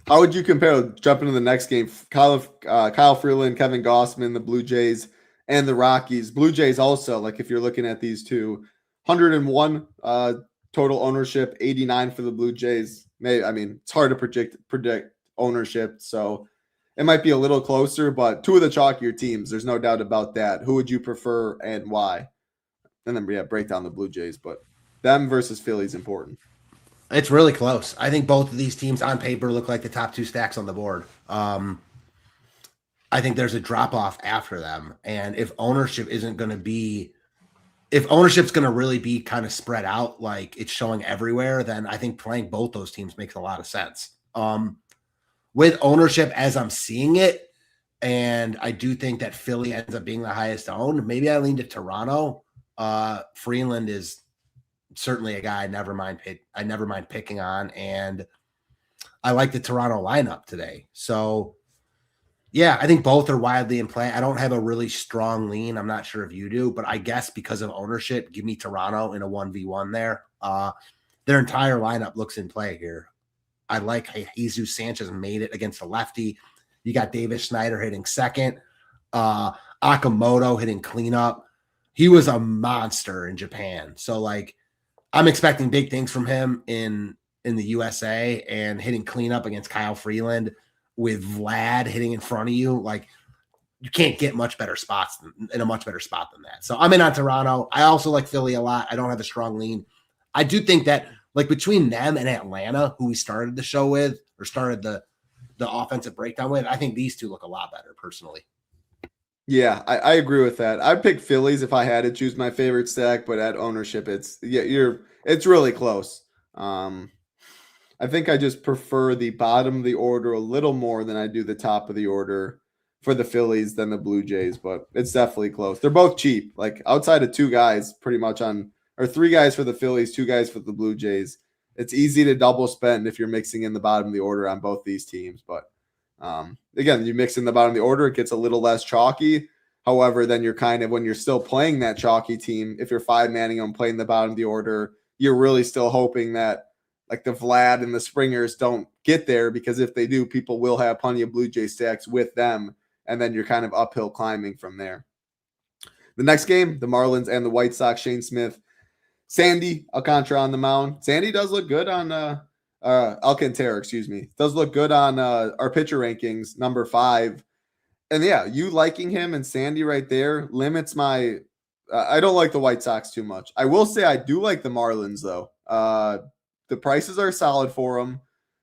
How would you compare, jumping to the next game, Kyle Freeland, Kevin Gossman, the Blue Jays, and the Rockies? Blue Jays also, like if you're looking at these two, 101 total ownership, 89 for the Blue Jays. It's hard to predict ownership, so it might be a little closer, but 2 of the chalkier teams, there's no doubt about that. Who would you prefer and why? And then, break down the Blue Jays, but them versus Philly is important. It's really close. I think both of these teams on paper look like the top 2 stacks on the board. I think there's a drop-off after them, and if ownership's going to really be kind of spread out, like it's showing everywhere, then I think playing both those teams makes a lot of sense. With ownership as I'm seeing it, and I do think that Philly ends up being the highest owned, maybe I lean to Toronto. Freeland is certainly a guy I never mind picking on, and I like the Toronto lineup today. So yeah, I think both are widely in play. I don't have a really strong lean. I'm not sure if you do, but I guess because of ownership, give me Toronto in a 1v1 there. Their entire lineup looks in play here. I like Jesus Sanchez made it against a lefty. You got Davis Snyder hitting second. Akamoto hitting cleanup. He was a monster in Japan. So like, I'm expecting big things from him in the USA, and hitting cleanup against Kyle Freeland with Vlad hitting in front of you. Like, you can't get much better spots in a much better spot than that. So I'm in on Toronto. I also like Philly a lot. I don't have a strong lean. I do think that like between them and Atlanta, who we started the show with, or started the offensive breakdown with, I think these two look a lot better personally. Yeah, I agree with that. I'd pick Phillies if I had to choose my favorite stack, but at ownership, it's really close. I think I just prefer the bottom of the order a little more than I do the top of the order for the Phillies than the Blue Jays, but it's definitely close. They're both cheap. Like outside of 2 guys pretty much or 3 guys for the Phillies, 2 guys for the Blue Jays. It's easy to double spend if you're mixing in the bottom of the order on both these teams, but again, you mix in the bottom of the order, it gets a little less chalky. However, then you're kind of, when you're still playing that chalky team, if you're 5-manning them playing the bottom of the order, you're really still hoping that like the Vlad and the Springers don't get there, because if they do, people will have plenty of Blue Jay stacks with them, and then you're kind of uphill climbing from there. The next game, the Marlins and the White Sox, Shane Smith Sandy Alcantara on the mound. Sandy does look good on Alcantara, excuse me. Does look good on our pitcher rankings, number 5. And yeah, you liking him and Sandy right there limits my I don't like the White Sox too much. I will say I do like the Marlins though. The prices are solid for them.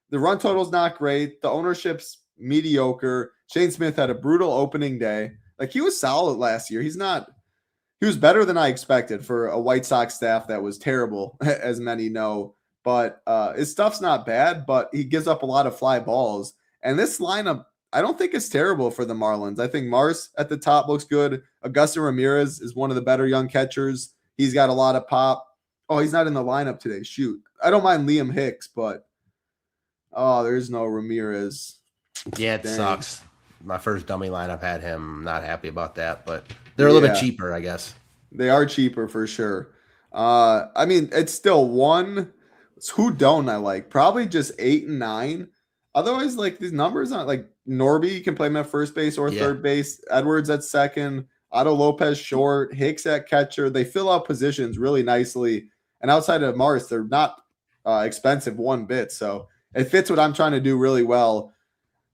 The run total's not great. The ownership's mediocre. Shane Smith had a brutal opening day. Like, he was solid last year. He was better than I expected for a White Sox staff that was terrible, as many know. But his stuff's not bad, but he gives up a lot of fly balls. And this lineup, I don't think it's terrible for the Marlins. I think Mars at the top looks good. Augusto Ramirez is one of the better young catchers. He's got a lot of pop. Oh, he's not in the lineup today. Shoot. I don't mind Liam Hicks, but there's no Ramirez. Yeah, it sucks. My first dummy lineup had him. I'm not happy about that, but they're a little bit cheaper, I guess. They are cheaper for sure. I mean, it's still one. Who don't I like? Probably just 8 and 9. Otherwise, like, these numbers aren't like Norby, you can play him at first base or third base. Edwards at second. Otto Lopez short. Hicks at catcher. They fill out positions really nicely. And outside of Mars, they're not expensive one bit. So it fits what I'm trying to do really well.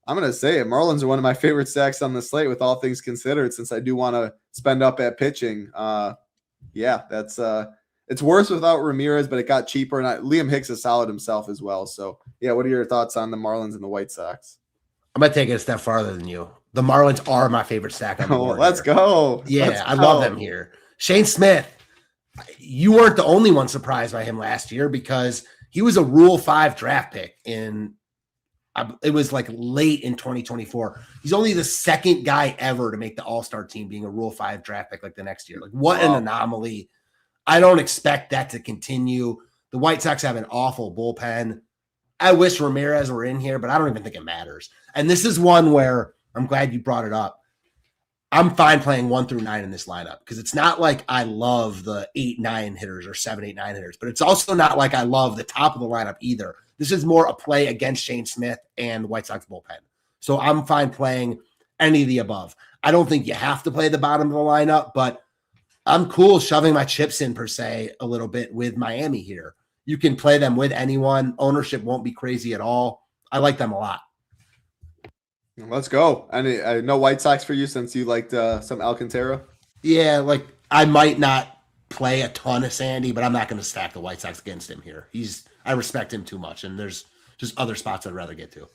I'm going to say it. Marlins are one of my favorite stacks on the slate with all things considered, since I do want to spend up at pitching. That's it's worse without Ramirez, but it got cheaper. And Liam Hicks is solid himself as well. So, yeah, what are your thoughts on the Marlins and the White Sox? I'm going to take it a step farther than you. The Marlins are my favorite stack on the board. Let's go. Yeah, I love them here. Shane Smith, you weren't the only one surprised by him last year, because he was a Rule 5 draft pick it was like late in 2024. He's only the second guy ever to make the All-Star team, being a Rule 5 draft pick like the next year. Like, what an anomaly. I don't expect that to continue. The White Sox have an awful bullpen. I wish Ramirez were in here, but I don't even think it matters. And this is one where I'm glad you brought it up. I'm fine playing 1 through 9 in this lineup, because it's not like I love the 8-9 hitters or 7-8-9 hitters, but it's also not like I love the top of the lineup either. This is more a play against Shane Smith and White Sox bullpen. So I'm fine playing any of the above. I don't think you have to play the bottom of the lineup, but I'm cool shoving my chips in, per se, a little bit with Miami here. You can play them with anyone. Ownership won't be crazy at all. I like them a lot. Let's go. I know White Sox for you, since you liked some Alcantara. Yeah, like, I might not play a ton of Sandy, but I'm not going to stack the White Sox against him here. I respect him too much, and there's just other spots I'd rather get to.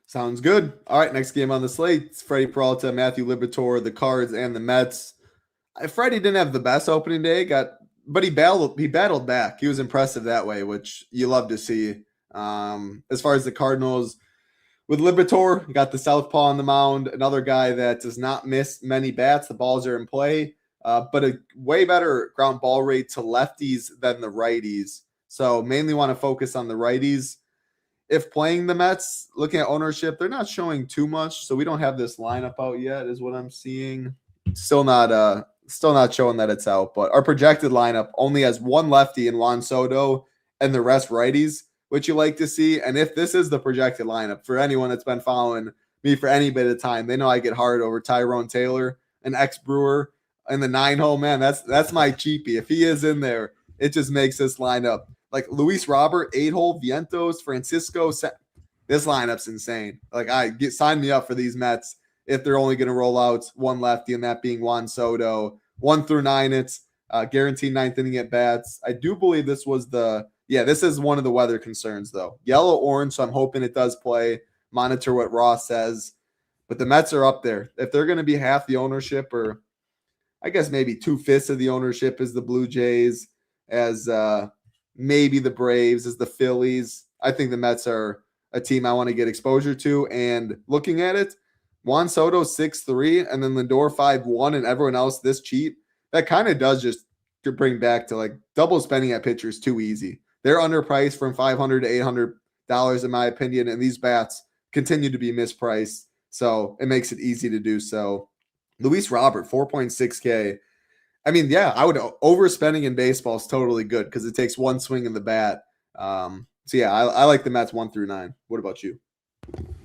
Sounds good. All right, next game on the slate. It's Freddie Peralta, Matthew Liberatore, the Cards, and the Mets. Freddie didn't have the best opening day, but he battled back. He was impressive that way, which you love to see. As far as the Cardinals, with Liberatore, you got the southpaw on the mound, another guy that does not miss many bats. The balls are in play, but a way better ground ball rate to lefties than the righties. So mainly want to focus on the righties. If playing the Mets, looking at ownership, they're not showing too much, so we don't have this lineup out yet, is what I'm seeing. Still not showing that it's out, but our projected lineup only has one lefty in Juan Soto and the rest righties, which you like to see. And if this is the projected lineup, for anyone that's been following me for any bit of time, they know I get hard over Tyrone Taylor, an ex-Brewer, in the 9-hole. Man, that's my cheapie. If he is in there, it just makes this lineup. Like Luis Robert, 8-hole, Vientos, Francisco. This lineup's insane. Like, sign me up for these Mets if they're only going to roll out one lefty, and that being Juan Soto. 1 through 9, it's guaranteed 9th inning at bats. I do believe this was this is one of the weather concerns, though. Yellow, orange, so I'm hoping it does play. Monitor what Ross says. But the Mets are up there. If they're going to be half the ownership, or I guess maybe 2/5 of the ownership is the Blue Jays, as maybe the Braves, as the Phillies, I think the Mets are a team I want to get exposure to. And looking at it, Juan Soto 6'3", and then Lindor 5'1", and everyone else this cheap. That kind of does just bring back to, like, double spending at pitchers too easy. They're underpriced from $500 to $800 in my opinion, and these bats continue to be mispriced. So it makes it easy to do so. Luis Robert, 4.6K. I mean, yeah, I would overspending in baseball is totally good, because it takes one swing in the bat. So yeah, I like the Mets 1 through 9. What about you?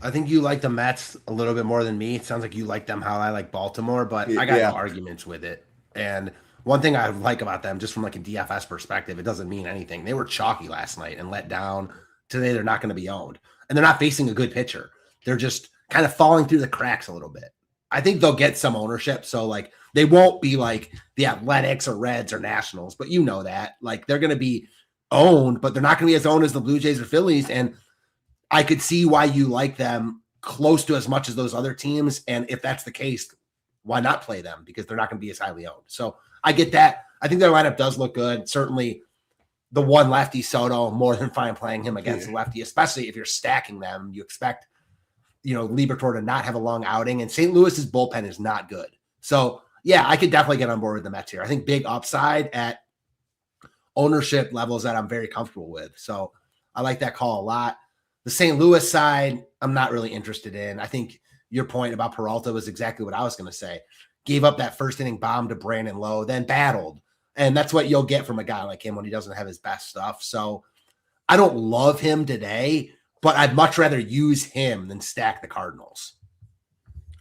I think you like the Mets a little bit more than me. It sounds like you like them how I like Baltimore, but I got no arguments with it. And one thing I like about them, just from like a DFS perspective, it doesn't mean anything. They were chalky last night and let down. Today, they're not going to be owned. And they're not facing a good pitcher. They're just kind of falling through the cracks a little bit. I think they'll get some ownership. So, like, they won't be like the Athletics or Reds or Nationals, but you know that. Like, they're going to be owned, but they're not going to be as owned as the Blue Jays or Phillies. And I could see why you like them close to as much as those other teams. And if that's the case, why not play them? Because they're not going to be as highly owned. So I get that. I think their lineup does look good. Certainly the one lefty, Soto, more than fine playing him against the lefty, especially if you're stacking them. You expect, Liberatore to not have a long outing, and St. Louis's bullpen is not good. So yeah, I could definitely get on board with the Mets here. I think big upside at ownership levels that I'm very comfortable with. So I like that call a lot. The St. Louis side, I'm not really interested in. I think your point about Peralta was exactly what I was going to say. Gave up that first inning bomb to Brandon Lowe, then battled. And that's what you'll get from a guy like him when he doesn't have his best stuff. So I don't love him today, but I'd much rather use him than stack the Cardinals.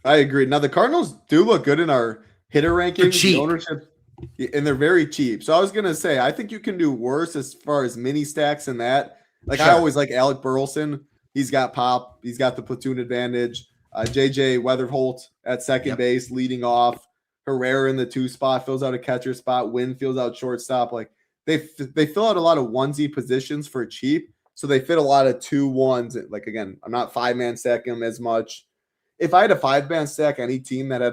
I agree. Now, the Cardinals do look good in our hitter rankings. Cheap. The ownership, and they're very cheap. So I was going to say, I think you can do worse as far as mini stacks and that. Like, Sure. I always like Alec Burleson. He's got pop. He's got the platoon advantage. JJ Weatherholt at second base, leading off. Herrera in the 2 spot, fills out a catcher spot. Wynn fills out shortstop. Like, they fill out a lot of onesie positions for cheap. So they fit a lot of 2-1s. Like, again, I'm not 5-man stacking them as much. If I had a 5-man stack, any team that had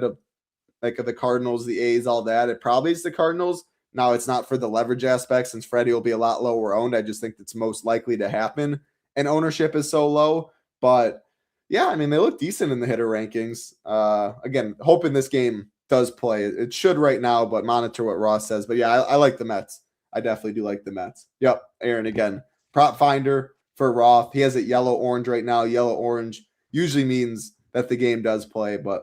the Cardinals, the A's, all that, it probably is the Cardinals. Now, it's not for the leverage aspect since Freddie will be a lot lower owned. I just think that's most likely to happen. And ownership is so low. But, yeah, I mean, they look decent in the hitter rankings. Again, hoping this game does play. It should right now, but monitor what Ross says. But, yeah, I like the Mets. I definitely do like the Mets. Yep, Aaron, again, prop finder for Roth. He has it yellow-orange right now. Yellow-orange usually means that the game does play, but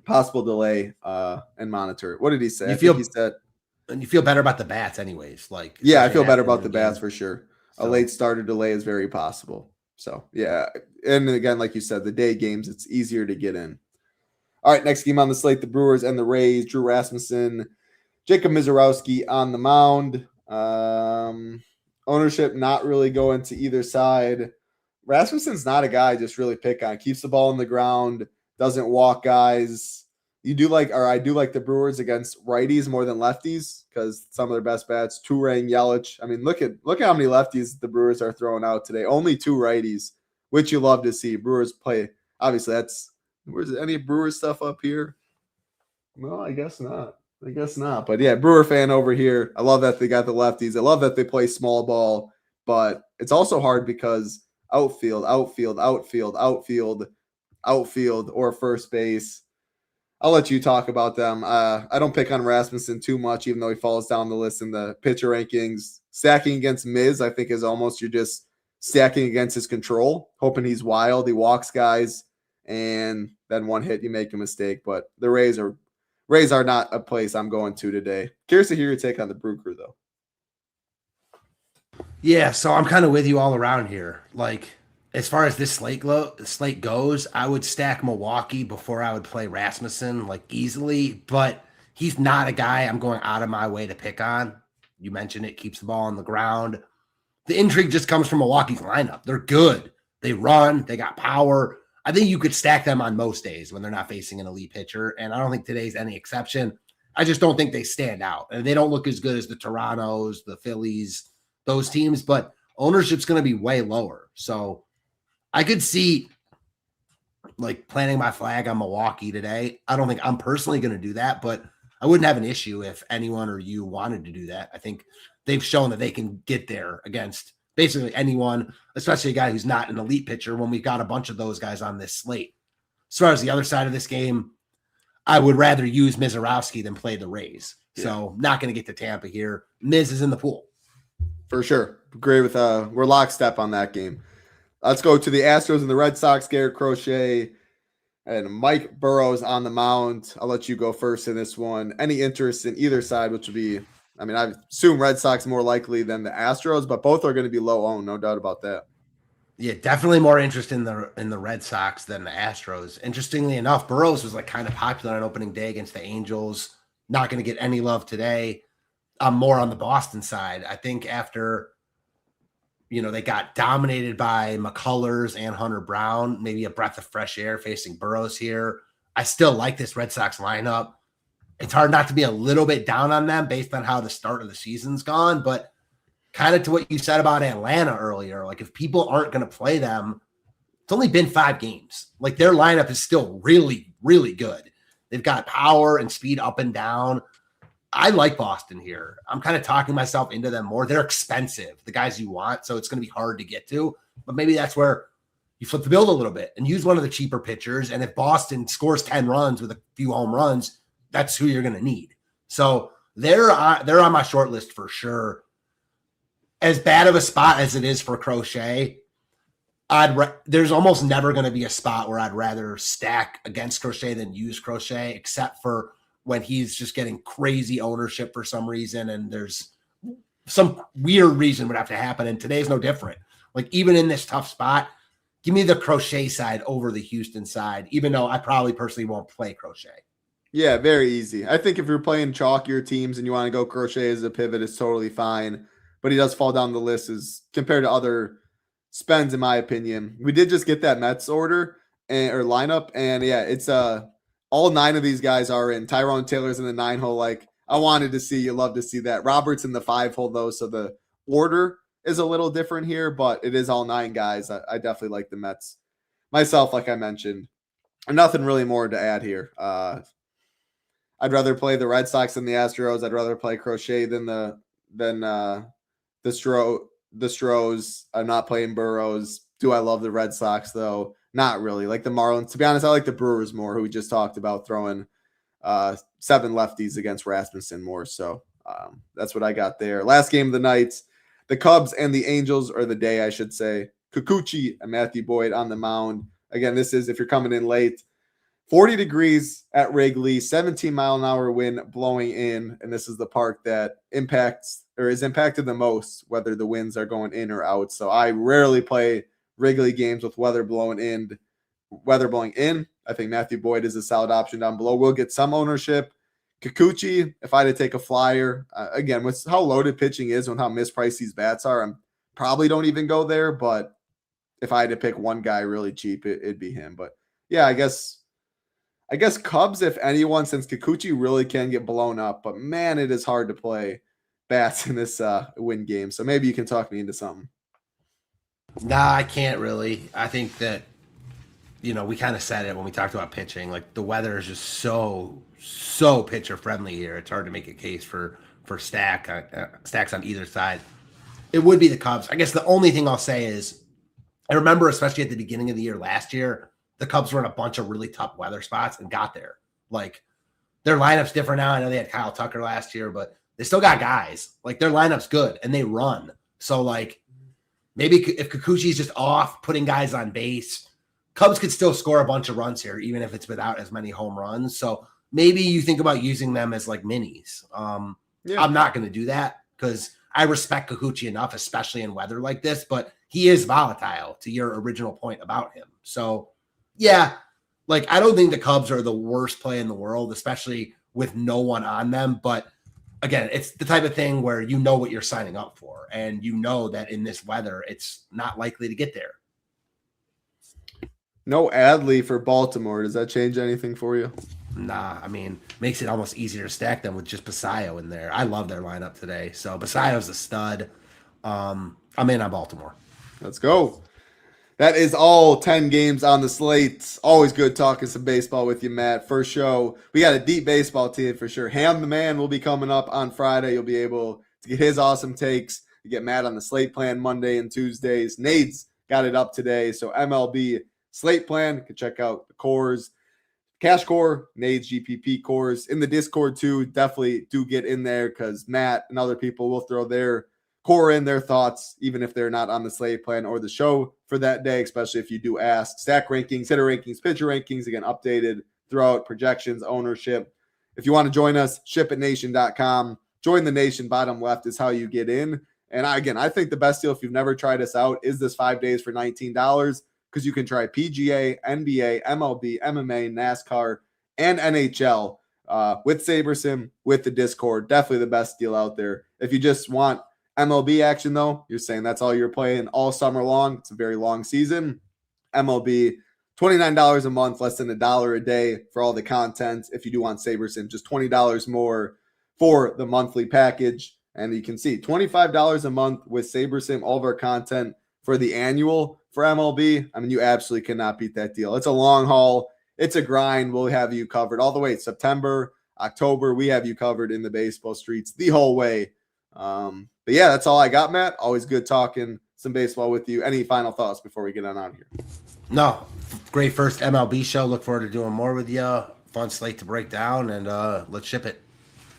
possible delay and monitor it. What did he say? He said – and you feel better about the bats anyways. Like, yeah, I feel better about the bats for sure. So, a late starter delay is very possible. So, yeah. And again, like you said, the day games, it's easier to get in. All right, next game on the slate, the Brewers and the Rays. Drew Rasmussen, Jacob Mizorowski on the mound. Ownership not really going to either side. Rasmussen's not a guy I just really pick on. Keeps the ball on the ground, doesn't walk guys. I do like the Brewers against righties more than lefties because some of their best bats, Toure and Yelich. I mean, look at how many lefties the Brewers are throwing out today. Only 2 righties, which you love to see. Brewers play. Obviously, where's any Brewers stuff up here? No, I guess not. But yeah, Brewer fan over here. I love that they got the lefties. I love that they play small ball, but it's also hard because outfield, or first base. I'll let you talk about them. I don't pick on Rasmussen too much, even though he falls down the list in the pitcher rankings. Stacking against Miz, I think, is almost you're just stacking against his control, hoping he's wild. He walks guys, and then one hit, you make a mistake. But the Rays are not a place I'm going to today. Curious to hear your take on the Brew Crew, though. Yeah, so I'm kind of with you all around here. Like, as far as this slate goes, I would stack Milwaukee before I would play Rasmussen, like, easily. But he's not a guy I'm going out of my way to pick on. You mentioned it, keeps the ball on the ground. The intrigue just comes from Milwaukee's lineup. They're good. They run. They got power. I think you could stack them on most days when they're not facing an elite pitcher, and I don't think today's any exception. I just don't think they stand out, and they don't look as good as the Torontos, the Phillies, those teams, but ownership's going to be way lower. So I could see, like, planting my flag on Milwaukee today. I don't think I'm personally going to do that, but I wouldn't have an issue if anyone or you wanted to do that. I think they've shown that they can get there against basically anyone, especially a guy who's not an elite pitcher when we've got a bunch of those guys on this slate. As far as the other side of this game, I would rather use Mizorowski than play the Rays. Yeah. So not going to get to Tampa here. Miz is in the pool. For sure. Agree with we're lockstep on that game. Let's go to the Astros and the Red Sox. Garrett Crochet and Mike Burrows on the mound. I'll let you go first in this one. Any interest in either side, which would be, I mean, I assume Red Sox more likely than the Astros, but both are going to be low owned, no doubt about that. Yeah, definitely more interest in the Red Sox than the Astros. Interestingly enough, Burrows was like kind of popular on opening day against the Angels. not going to get any love today. I'm more on the Boston side. I think after, they got dominated by McCullers and Hunter Brown, maybe a breath of fresh air facing Burrows here. I still like this Red Sox lineup. It's hard not to be a little bit down on them based on how the start of the season's gone, but kind of to what you said about Atlanta earlier, like if people aren't going to play them, it's only been 5 games. Like their lineup is still really, really good. They've got power and speed up and down. I like Boston here. I'm kind of talking myself into them more. They're expensive, the guys you want, so it's going to be hard to get to, but maybe that's where you flip the bill a little bit and use one of the cheaper pitchers. And if Boston scores 10 runs with a few home runs, that's who you're going to need. So they're on my short list for sure. As bad of a spot as it is for Crochet, there's almost never going to be a spot where I'd rather stack against Crochet than use Crochet, except for when he's just getting crazy ownership for some reason. And there's some weird reason would have to happen. And today's no different. Like even in this tough spot, give me the Crochet side over the Houston side, even though I probably personally won't play Crochet. Yeah, very easy. I think if you're playing chalkier teams and you want to go Crochet as a pivot, it's totally fine. But he does fall down the list as compared to other spends, in my opinion. We did just get that Mets order or lineup, and yeah, it's all 9 of these guys are in. Tyrone Taylor's in the 9 hole. Like I wanted to see, you love to see that. Robert's in the 5 hole though, so the order is a little different here, but it is all 9 guys. I definitely like the Mets myself, like I mentioned. Nothing really more to add here. I'd rather play the Red Sox than the Astros. I'd rather play Crochet than the Stros. I'm not playing Burrows. Do I love the Red Sox though? Not really. Like the Marlins. To be honest, I like the Brewers more, who we just talked about throwing 7 lefties against Rasmussen more. So that's what I got there. Last game of the night, the Cubs and the Angels, or the day, I should say. Kikuchi and Matthew Boyd on the mound. Again, this is if you're coming in late. 40 degrees at Wrigley, 17-mile-an-hour wind blowing in, and this is the park that impacts or is impacted the most, whether the winds are going in or out. So I rarely play Wrigley games with weather blowing in. I think Matthew Boyd is a solid option down below. We'll get some ownership. Kikuchi, if I had to take a flyer, again, with how loaded pitching is and how mispriced these bats are, I probably don't even go there. But if I had to pick one guy really cheap, it'd be him. But yeah, I guess Cubs, if anyone, since Kikuchi really can get blown up. But man, it is hard to play bats in this win game. So maybe you can talk me into something. Nah, I can't really. I think that, we kind of said it when we talked about pitching. Like the weather is just so pitcher friendly here. It's hard to make a case for stacks on either side. It would be the Cubs. I guess the only thing I'll say is I remember, especially at the beginning of the year last year, the Cubs were in a bunch of really tough weather spots and got there. Like their lineup's different now. I know they had Kyle Tucker last year, but they still got guys. Like their lineup's good and they run. So like maybe if Kikuchi's just off putting guys on base, Cubs could still score a bunch of runs here, even if it's without as many home runs. So maybe you think about using them as like minis. Yeah. I'm not going to do that because I respect Kikuchi enough, especially in weather like this, but he is volatile to your original point about him. So yeah, like I don't think the Cubs are the worst play in the world, especially with no one on them. But again, it's the type of thing where you know what you're signing up for, and you know that in this weather, it's not likely to get there. No Adley for Baltimore. Does that change anything for you? Nah, I mean, makes it almost easier to stack them with just Basayo in there. I love their lineup today. So Basayo's a stud. I'm in on Baltimore. Let's go. That is all 10 games on the slate. Always good talking some baseball with you, Matt. First show, we got a deep baseball team for sure. Ham the Man will be coming up on Friday. You'll be able to get his awesome takes. You get Matt on the slate plan Monday and Tuesdays. Nade's got it up today. So MLB slate plan, you can check out the cores. Cash Core, Nade's GPP cores. In the Discord too, definitely do get in there because Matt and other people will throw their core in, their thoughts, even if they're not on the slate plan or the show for that day, especially if you do ask. Stack rankings, hitter rankings, pitcher rankings, again, updated throughout, projections, ownership. If you want to join us, shipitnation.com. Join the nation, bottom left is how you get in. And I think the best deal, if you've never tried us out, is this 5 days for $19 because you can try PGA, NBA, MLB, MMA, NASCAR, and NHL with SaberSim, with the Discord. Definitely the best deal out there. If you just want MLB action, though, you're saying that's all you're playing all summer long. It's a very long season. MLB, $29 a month, less than $1 a day for all the content. If you do want SaberSim, just $20 more for the monthly package. And you can see $25 a month with SaberSim, all of our content for the annual for MLB. I mean, you absolutely cannot beat that deal. It's a long haul. It's a grind. We'll have you covered all the way. September, October, we have you covered in the baseball streets the whole way. But yeah, that's all I got, Matt. Always good talking some baseball with you. Any final thoughts before we get on out of here? No, great first MLB show. Look forward to doing more with you. Fun slate to break down, and let's ship it.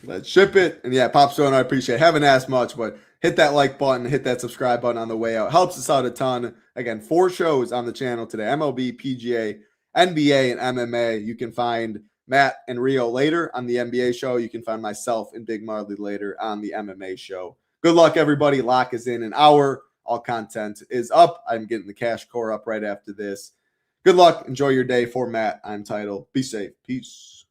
Let's ship it. And yeah, Pop Stone, I appreciate it. Haven't asked much, but hit that like button, hit that subscribe button on the way out. Helps us out a ton. Again, 4 shows on the channel today: MLB, PGA, NBA, and MMA. You can find Matt and Rio later on the NBA show. You can find myself and Big Marley later on the MMA show. Good luck, everybody. Lock is in an hour. All content is up. I'm getting the cash core up right after this. Good luck. Enjoy your day. For Matt, I'm Title. Be safe. Peace.